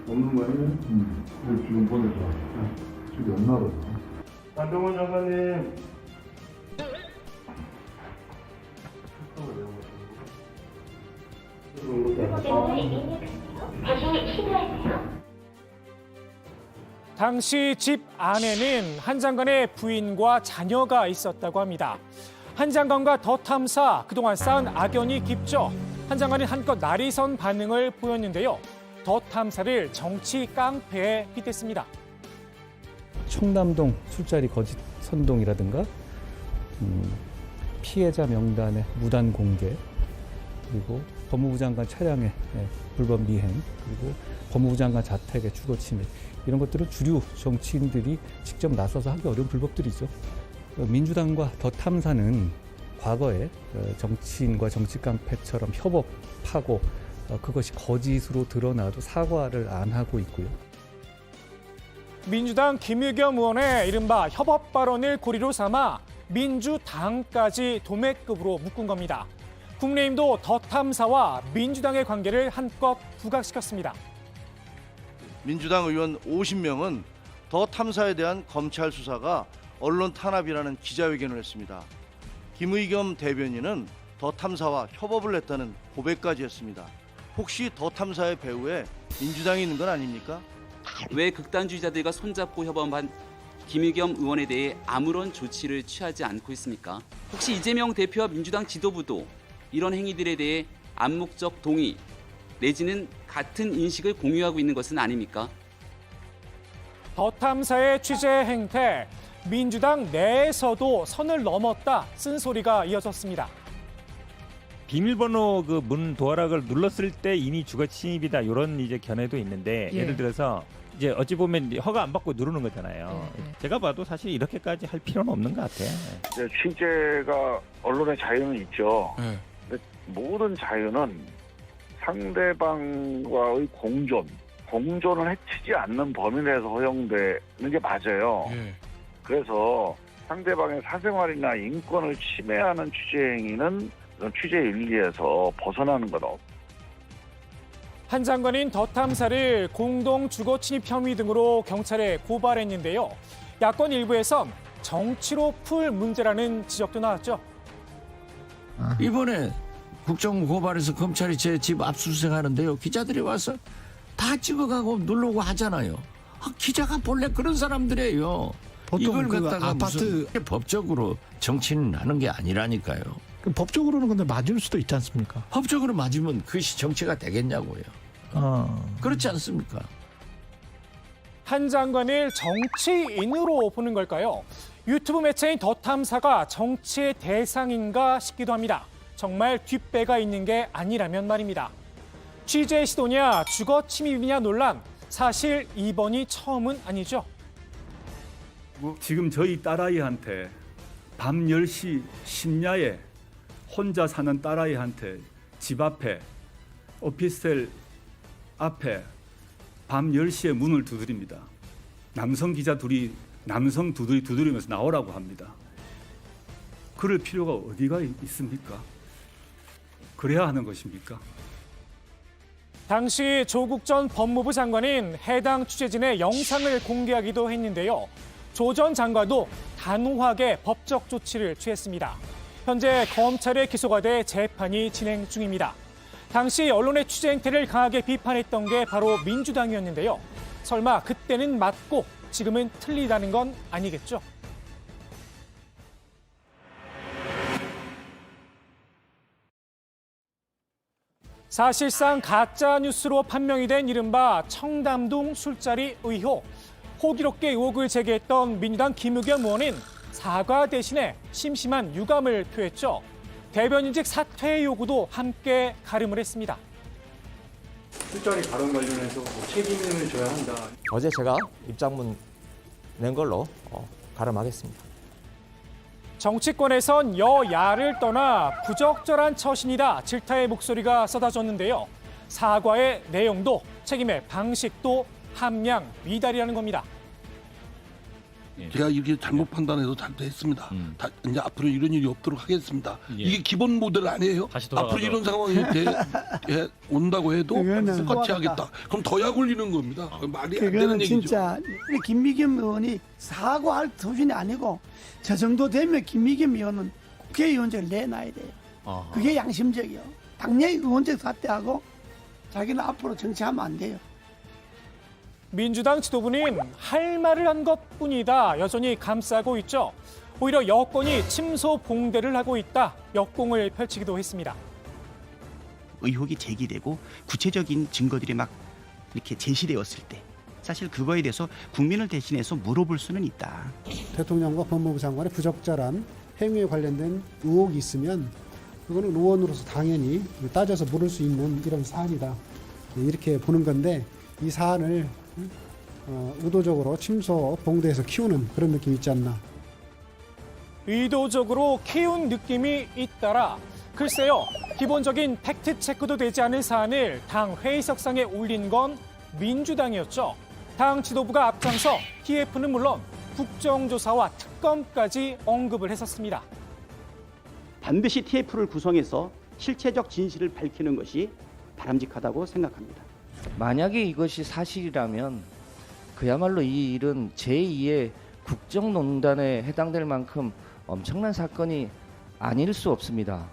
없는 거 아니에요? 지금 보내줘. 지금 없나 보다. 한동훈 장관님. 당시 집 안에는 한 장관의 부인과 자녀가 있었다고 합니다. 한 장관과 더 탐사 그동안 쌓은 악연이 깊죠. 한 장관은 한껏 날이선 반응을 보였는데요. 더 탐사를 정치 깡패에 빗댔습니다. 청담동 술자리 거짓 선동이라든가 피해자 명단의 무단 공개, 그리고 법무부 장관 차량의 불법 미행, 그리고 법무부 장관 자택의 주거 침입, 이런 것들은 주류 정치인들이 직접 나서서 하기 어려운 불법들이죠. 민주당과 더 탐사는 과거에 정치인과 정치 깡패처럼 협업하고 그것이 거짓으로 드러나도 사과를 안 하고 있고요. 민주당 김의겸 의원의 이른바 협업 발언을 고리로 삼아 민주당까지 도매급으로 묶은 겁니다. 국민의힘도 더 탐사와 민주당의 관계를 한껏 부각시켰습니다. 민주당 의원 50명은 더 탐사에 대한 검찰 수사가 언론 탄압이라는 기자회견을 했습니다. 김의겸 대변인은 더 탐사와 협업을 했다는 고백까지 했습니다. 혹시 더 탐사의 배후에 민주당이 있는 건 아닙니까? 왜 극단주의자들과 손잡고 협업한 김의겸 의원에 대해 아무런 조치를 취하지 않고 있습니까? 혹시 이재명 대표와 민주당 지도부도 이런 행위들에 대해 암묵적 동의 내지는 같은 인식을 공유하고 있는 것은 아닙니까? 더 탐사의 취재 행태, 민주당 내에서도 선을 넘었다 쓴소리가 이어졌습니다. 비밀번호 그 문 도어락을 눌렀을 때 이미 주거 침입이다 이런 이제 견해도 있는데 예를 들어서 이제 어찌 보면 허가 안 받고 누르는 거잖아요. 제가 봐도 사실 이렇게까지 할 필요는 없는 것 같아요. 취재가 언론의 자유는 있죠. 근데 모든 자유는 상대방과의 공존을 해치지 않는 범위 내에서 허용되는 게 맞아요. 그래서 상대방의 사생활이나 인권을 침해하는 취재 행위는 취재 윤리에서 벗어나는 건 없습니다. 한 장관인 더 탐사를 공동 주거 침입 혐의 등으로 경찰에 고발했는데요. 야권 일부에선 정치로 풀 문제라는 지적도 나왔죠. 이번에 국정고발에서 검찰이 제 집 압수수색하는데요. 기자들이 와서 다 찍어가고 누르고 하잖아요. 기자가 본래 그런 사람들이에요. 이걸 갖다가 아파트 법적으로 정치는 하는 게 아니라니까요. 법적으로는 근데 맞을 수도 있지 않습니까? 법적으로 맞으면 그것이 정치가 되겠냐고요. 그렇지 않습니까? 한 장관을 정치인으로 보는 걸까요? 유튜브 매체인 더 탐사가 정치의 대상인가 싶기도 합니다. 정말 뒷배가 있는 게 아니라면 말입니다. 취재 시도냐 주거 침입이냐 논란, 사실 이번이 처음은 아니죠. 지금 저희 딸아이한테 밤 10시 심야에 혼자 사는 딸아이한테 집 앞에 오피스텔 앞에 밤 10시에 문을 두드립니다. 남성 기자 둘이 남성 두드리면서 나오라고 합니다. 그럴 필요가 어디가 있습니까? 그래야 하는 것입니까? 당시 조국 전 법무부 장관은 해당 취재진의 영상을 공개하기도 했는데요. 조 전 장관도 단호하게 법적 조치를 취했습니다. 현재 검찰의 기소가 돼 재판이 진행 중입니다. 당시 언론의 취재 행태를 강하게 비판했던 게 바로 민주당이었는데요. 설마 그때는 맞고 지금은 틀리다는 건 아니겠죠? 사실상 가짜 뉴스로 판명이 된 이른바 청담동 술자리 의혹. 호기롭게 의혹을 제기했던 민주당 김의겸 의원은 사과 대신에 심심한 유감을 표했죠. 대변인직 사퇴 요구도 함께 가름을 했습니다. 술자리 발언 관련해서 책임을 져야 한다. 어제 제가 입장문 낸 걸로 가름하겠습니다. 정치권에선 여야를 떠나 부적절한 처신이다 질타의 목소리가 쏟아졌는데요. 사과의 내용도 책임의 방식도 함량 미달이라는 겁니다. 제가 이렇게 잘못 판단해서 잘못했습니다. 이제 앞으로 이런 일이 없도록 하겠습니다. 이게 기본 모델 아니에요? 앞으로 이런 상황이 온다고 해도 똑같이 하겠다. 그럼 더 약 올리는 겁니다. 말이 안 되는 얘기죠. 진짜 김미겸 의원이 사과할 수준이 아니고 저 정도 되면 김미겸 의원은 국회의원직을 내놔야 돼요. 그게 양심적이요. 당연히 의원직 사퇴하고 자기는 앞으로 정치하면 안 돼요. 민주당 지도부는 할 말을 한 것뿐이다 여전히 감싸고 있죠. 오히려 여권이 침소봉대를 하고 있다 역공을 펼치기도 했습니다. 의혹이 제기되고 구체적인 증거들이 막 이렇게 제시되었을 때 사실 그거에 대해서 국민을 대신해서 물어볼 수는 있다. 대통령과 법무부 장관의 부적절한 행위에 관련된 의혹이 있으면 그거는 의원으로서 당연히 따져서 물을 수 있는 이런 사안이다. 이렇게 보는 건데 이 사안을 의도적으로 침소 봉대해서 키우는 그런 느낌이 있지 않나. 의도적으로 키운 느낌이 있더라. 글쎄요. 기본적인 팩트체크도 되지 않은 사안을 당 회의석상에 올린 건 민주당이었죠. 당 지도부가 앞장서 TF는 물론 국정조사와 특검까지 언급을 했었습니다. 반드시 TF를 구성해서 실체적 진실을 밝히는 것이 바람직하다고 생각합니다. 만약에 이것이 사실이라면 그야말로 이 일은 제2의 국정농단에 해당될 만큼 엄청난 사건이 아닐 수 없습니다.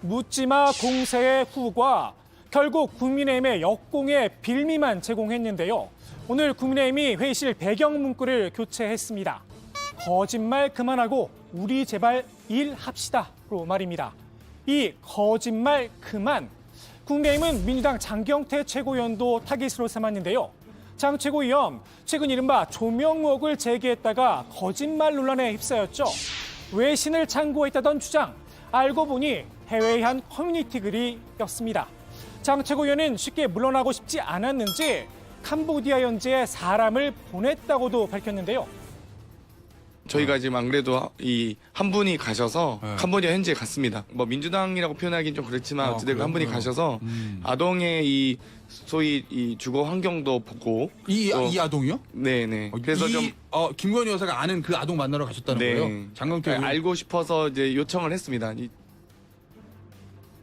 묻지마 공세의 후과 결국 국민의힘의 역공의 빌미만 제공했는데요. 오늘 국민의힘이 회의실 배경 문구를 교체했습니다. 거짓말 그만하고 우리 제발 일합시다로 말입니다. 이 거짓말 그만. 국민의힘은 민주당 장경태 최고위원도 타깃으로 삼았는데요. 장 최고위원, 최근 이른바 조명 의혹을 제기했다가 거짓말 논란에 휩싸였죠. 외신을 참고했다던 주장, 알고 보니 해외의 한 커뮤니티 글이었습니다. 장 최고위원은 쉽게 물러나고 싶지 않았는지 캄보디아 현지에 사람을 보냈다고도 밝혔는데요. 저희가 지금 안 그래도 이 한 분이 가셔서 캄보디아 현지에 갔습니다. 뭐 민주당이라고 표현하기는 좀 그렇지만 어쨌든 한 분이 가셔서 아동의 이 소위 이 주거 환경도 보고 이 아동이요? 네네. 그래서 김건희 여사가 아는 그 아동 만나러 가셨다는 거예요? 장경태 알고 싶어서 이제 요청을 했습니다.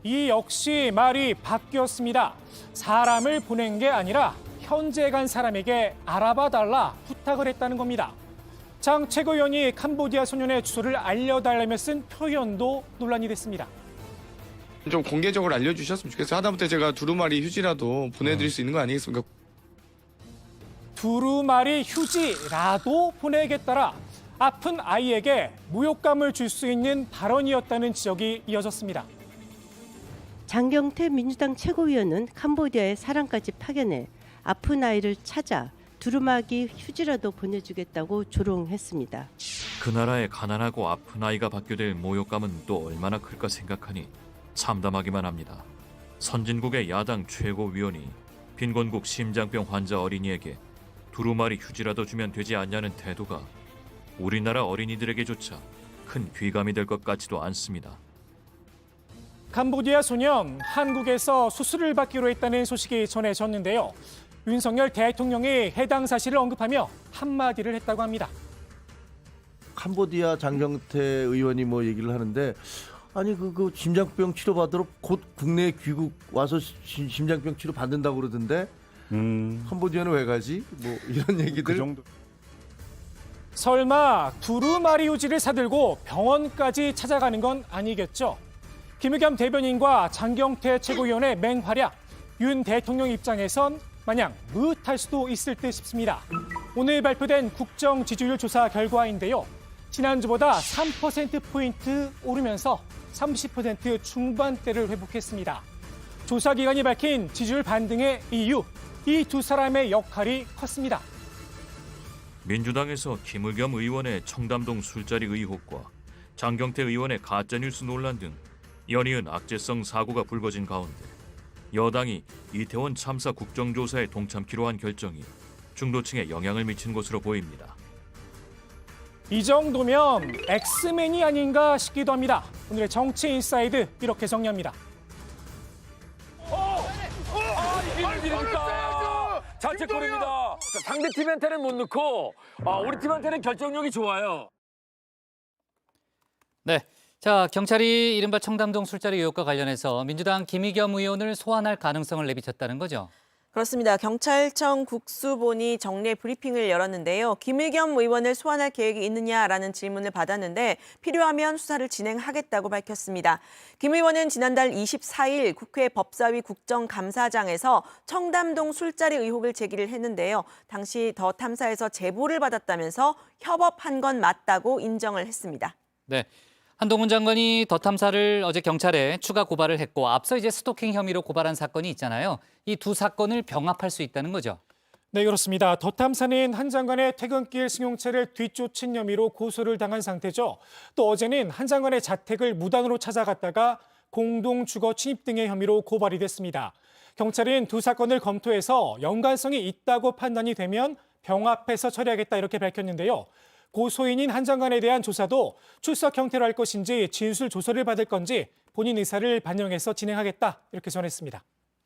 이 역시 말이 바뀌었습니다. 사람을 보낸 게 아니라 현지에 간 사람에게 알아봐달라 부탁을 했다는 겁니다. 장 최고위원이 캄보디아 소년의 주소를 알려달라며 쓴 표현도 논란이 됐습니다. 좀 공개적으로 알려주셨으면 좋겠어요. 하다못해 제가 두루마리 휴지라도 보내드릴 수 있는 거 아니겠습니까? 두루마리 휴지라도 보내겠다라. 아픈 아이에게 모욕감을 줄 수 있는 발언이었다는 지적이 이어졌습니다. 장경태 민주당 최고위원은 캄보디아에 사람까지 파견해 아픈 아이를 찾아 두루마기 휴지라도 보내주겠다고 조롱했습니다. 그 나라의 가난하고 아픈 아이가 받게 될 모욕감은 또 얼마나 클까 생각하니 참담하기만 합니다. 선진국의 야당 최고위원이 빈곤국 심장병 환자 어린이에게 두루마리 휴지라도 주면 되지 않냐는 태도가 우리나라 어린이들에게조차 큰 귀감이 될 것 같지도 않습니다. 캄보디아 소년 한국에서 수술을 받기로 했다는 소식이 전해졌는데요. 윤석열 대통령이 해당 사실을 언급하며 한마디를 했다고 합니다. 캄보디아 장경태 의원이 뭐 얘기를 하는데 아니 그 심장병 치료받으러 곧 국내에 귀국 와서 심장병 치료 받는다고 그러던데 캄보디아는 왜 가지? 뭐 이런 얘기들. 그 정도. 설마 두루마리우지를 사들고 병원까지 찾아가는 건 아니겠죠? 김의겸 대변인과 장경태 최고위원의 맹활약, 윤 대통령 입장에선 마냥 무릇할 수도 있을 듯 싶습니다. 오늘 발표된 국정 지지율 조사 결과인데요. 지난주보다 3%포인트 오르면서 30% 중반대를 회복했습니다. 조사기관이 밝힌 지지율 반등의 이유, 이 두 사람의 역할이 컸습니다. 민주당에서 김의겸 의원의 청담동 술자리 의혹과 장경태 의원의 가짜뉴스 논란 등 연이은 악재성 사고가 불거진 가운데 여당이 이태원 참사 국정조사에 동참키로 한 결정이 중도층에 영향을 미친 것으로 보입니다. 이 정도면 엑스맨이 아닌가 싶기도 합니다. 오늘의 정치 인사이드 이렇게 정리합니다. 이게 일입니까? 자책골입니다. 상대 팀한테는 못 넣고 우리 팀한테는 결정력이 좋아요. 네. 자, 경찰이 이른바 청담동 술자리 의혹과 관련해서 민주당 김의겸 의원을 소환할 가능성을 내비쳤다는 거죠. 그렇습니다. 경찰청 국수본이 정례 브리핑을 열었는데요. 김의겸 의원을 소환할 계획이 있느냐라는 질문을 받았는데 필요하면 수사를 진행하겠다고 밝혔습니다. 김 의원은 지난달 24일 국회 법사위 국정감사장에서 청담동 술자리 의혹을 제기를 했는데요. 당시 더 탐사에서 제보를 받았다면서 협업한 건 맞다고 인정을 했습니다. 네. 한동훈 장관이 더 탐사를 어제 경찰에 추가 고발을 했고 앞서 이제 스토킹 혐의로 고발한 사건이 있잖아요. 이 두 사건을 병합할 수 있다는 거죠. 네, 그렇습니다. 더 탐사는 한 장관의 퇴근길 승용차를 뒤쫓은 혐의로 고소를 당한 상태죠. 또 어제는 한 장관의 자택을 무단으로 찾아갔다가 공동 주거 침입 등의 혐의로 고발이 됐습니다. 경찰은 두 사건을 검토해서 연관성이 있다고 판단이 되면 병합해서 처리하겠다 이렇게 밝혔는데요. 고소인인 한 장관에 대한 조사도 출석 형태로 할 것인지 진술 조서를 받을 건지 본인 의사를 반영해서 진행하겠다 이렇게 전했습니다.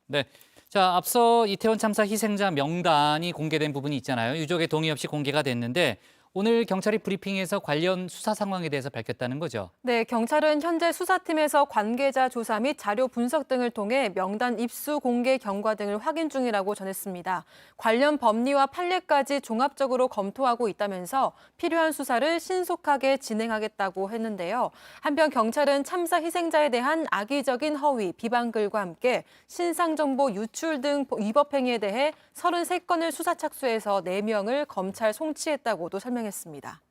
네. 자, 앞서 이태원 참사 희생자 명단이 공개된 부분이 있잖아요. 유족의 동의 없이 공개가 됐는데 오늘 경찰이 브리핑에서 관련 수사 상황에 대해서 밝혔다는 거죠. 네, 경찰은 현재 수사팀에서 관계자 조사 및 자료 분석 등을 통해 명단 입수 공개 경과 등을 확인 중이라고 전했습니다. 관련 법리와 판례까지 종합적으로 검토하고 있다면서 필요한 수사를 신속하게 진행하겠다고 했는데요. 한편 경찰은 참사 희생자에 대한 악의적인 허위, 비방글과 함께 신상정보 유출 등 위법 행위에 대해 33건을 수사 착수해서 4명을 검찰 송치했다고도 설명했습니다.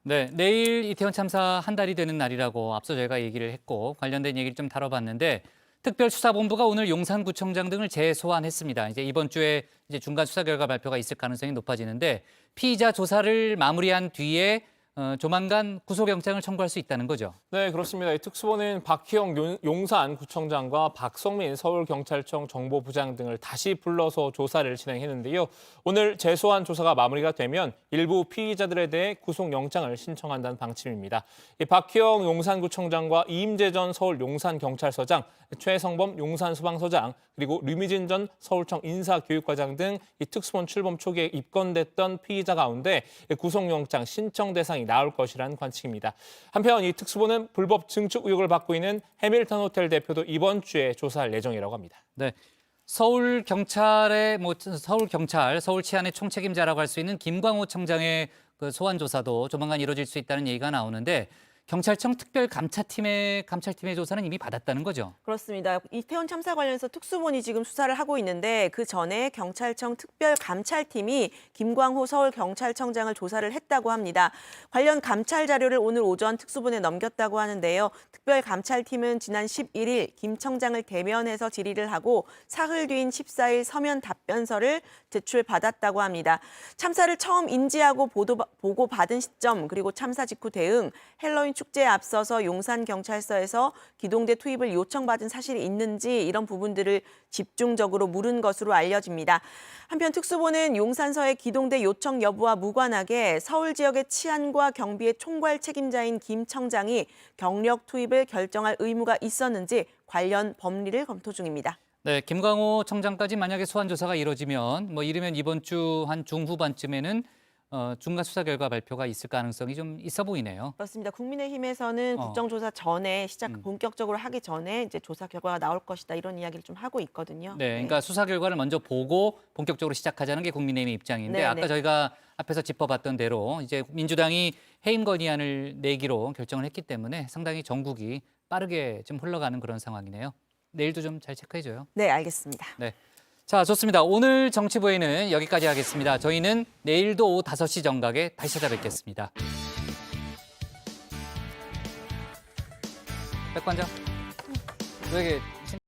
네, 내일 이태원 참사 한 달이 되는 날이라고 앞서 저희가 얘기를 했고 관련된 얘기를 좀 다뤄봤는데 특별수사본부가 오늘 용산구청장 등을 재소환했습니다. 이제 이번 주에 이제 중간 수사 결과 발표가 있을 가능성이 높아지는데 피의자 조사를 마무리한 뒤에 조만간 구속영장을 청구할 수 있다는 거죠. 네, 그렇습니다. 이 특수본은 박희영 용산구청장과 박성민 서울경찰청 정보부장 등을 다시 불러서 조사를 진행했는데요. 오늘 재소환 조사가 마무리가 되면 일부 피의자들에 대해 구속영장을 신청한다는 방침입니다. 이 박희영 용산구청장과 이임재 전 서울 용산경찰서장, 최성범 용산소방서장, 그리고 류미진 전 서울청 인사교육과장 등 이 특수본 출범 초기에 입건됐던 피의자 가운데 구속영장 신청 대상이 나올 것이라는 관측입니다. 한편 이 특수본은 불법 증축 의혹을 받고 있는 해밀턴 호텔 대표도 이번 주에 조사할 예정이라고 합니다. 네, 서울 치안의 총책임자라고 할 수 있는 김광호 청장의 그 소환 조사도 조만간 이루어질 수 있다는 얘기가 나오는데. 경찰청 특별감찰팀의 조사는 이미 받았다는 거죠? 그렇습니다. 이태원 참사 관련해서 특수본이 지금 수사를 하고 있는데 그 전에 경찰청 특별감찰팀이 김광호 서울경찰청장을 조사를 했다고 합니다. 관련 감찰 자료를 오늘 오전 특수본에 넘겼다고 하는데요. 특별감찰팀은 지난 11일 김 청장을 대면해서 질의를 하고 사흘 뒤인 14일 서면 답변서를 제출받았다고 합니다. 참사를 처음 인지하고 보고받은 시점 그리고 참사 직후 대응, 헬로윈 축제에 앞서서 용산경찰서에서 기동대 투입을 요청받은 사실이 있는지 이런 부분들을 집중적으로 물은 것으로 알려집니다. 한편 특수본은 용산서의 기동대 요청 여부와 무관하게 서울 지역의 치안과 경비의 총괄 책임자인 김 청장이 경력 투입을 결정할 의무가 있었는지 관련 법리를 검토 중입니다. 네, 김광호 청장까지 만약에 소환 조사가 이루어지면 이르면 이번 주 한 중후반쯤에는 중간 수사 결과 발표가 있을 가능성이 좀 있어 보이네요. 그렇습니다. 국민의힘에서는 국정조사 전에 본격적으로 하기 전에 이제 조사 결과가 나올 것이다 이런 이야기를 좀 하고 있거든요. 네, 그러니까 수사 결과를 먼저 보고 본격적으로 시작하자는 게 국민의힘의 입장인데 네, 아까 네. 저희가 앞에서 짚어봤던 대로 이제 민주당이 해임 건의안을 내기로 결정을 했기 때문에 상당히 전국이 빠르게 좀 흘러가는 그런 상황이네요. 내일도 좀 잘 체크해줘요. 네, 알겠습니다. 네. 자, 좋습니다. 오늘 정치부에는 여기까지 하겠습니다. 저희는 내일도 오후 5시 정각에 다시 찾아뵙겠습니다. 백 관장, 왜 이렇게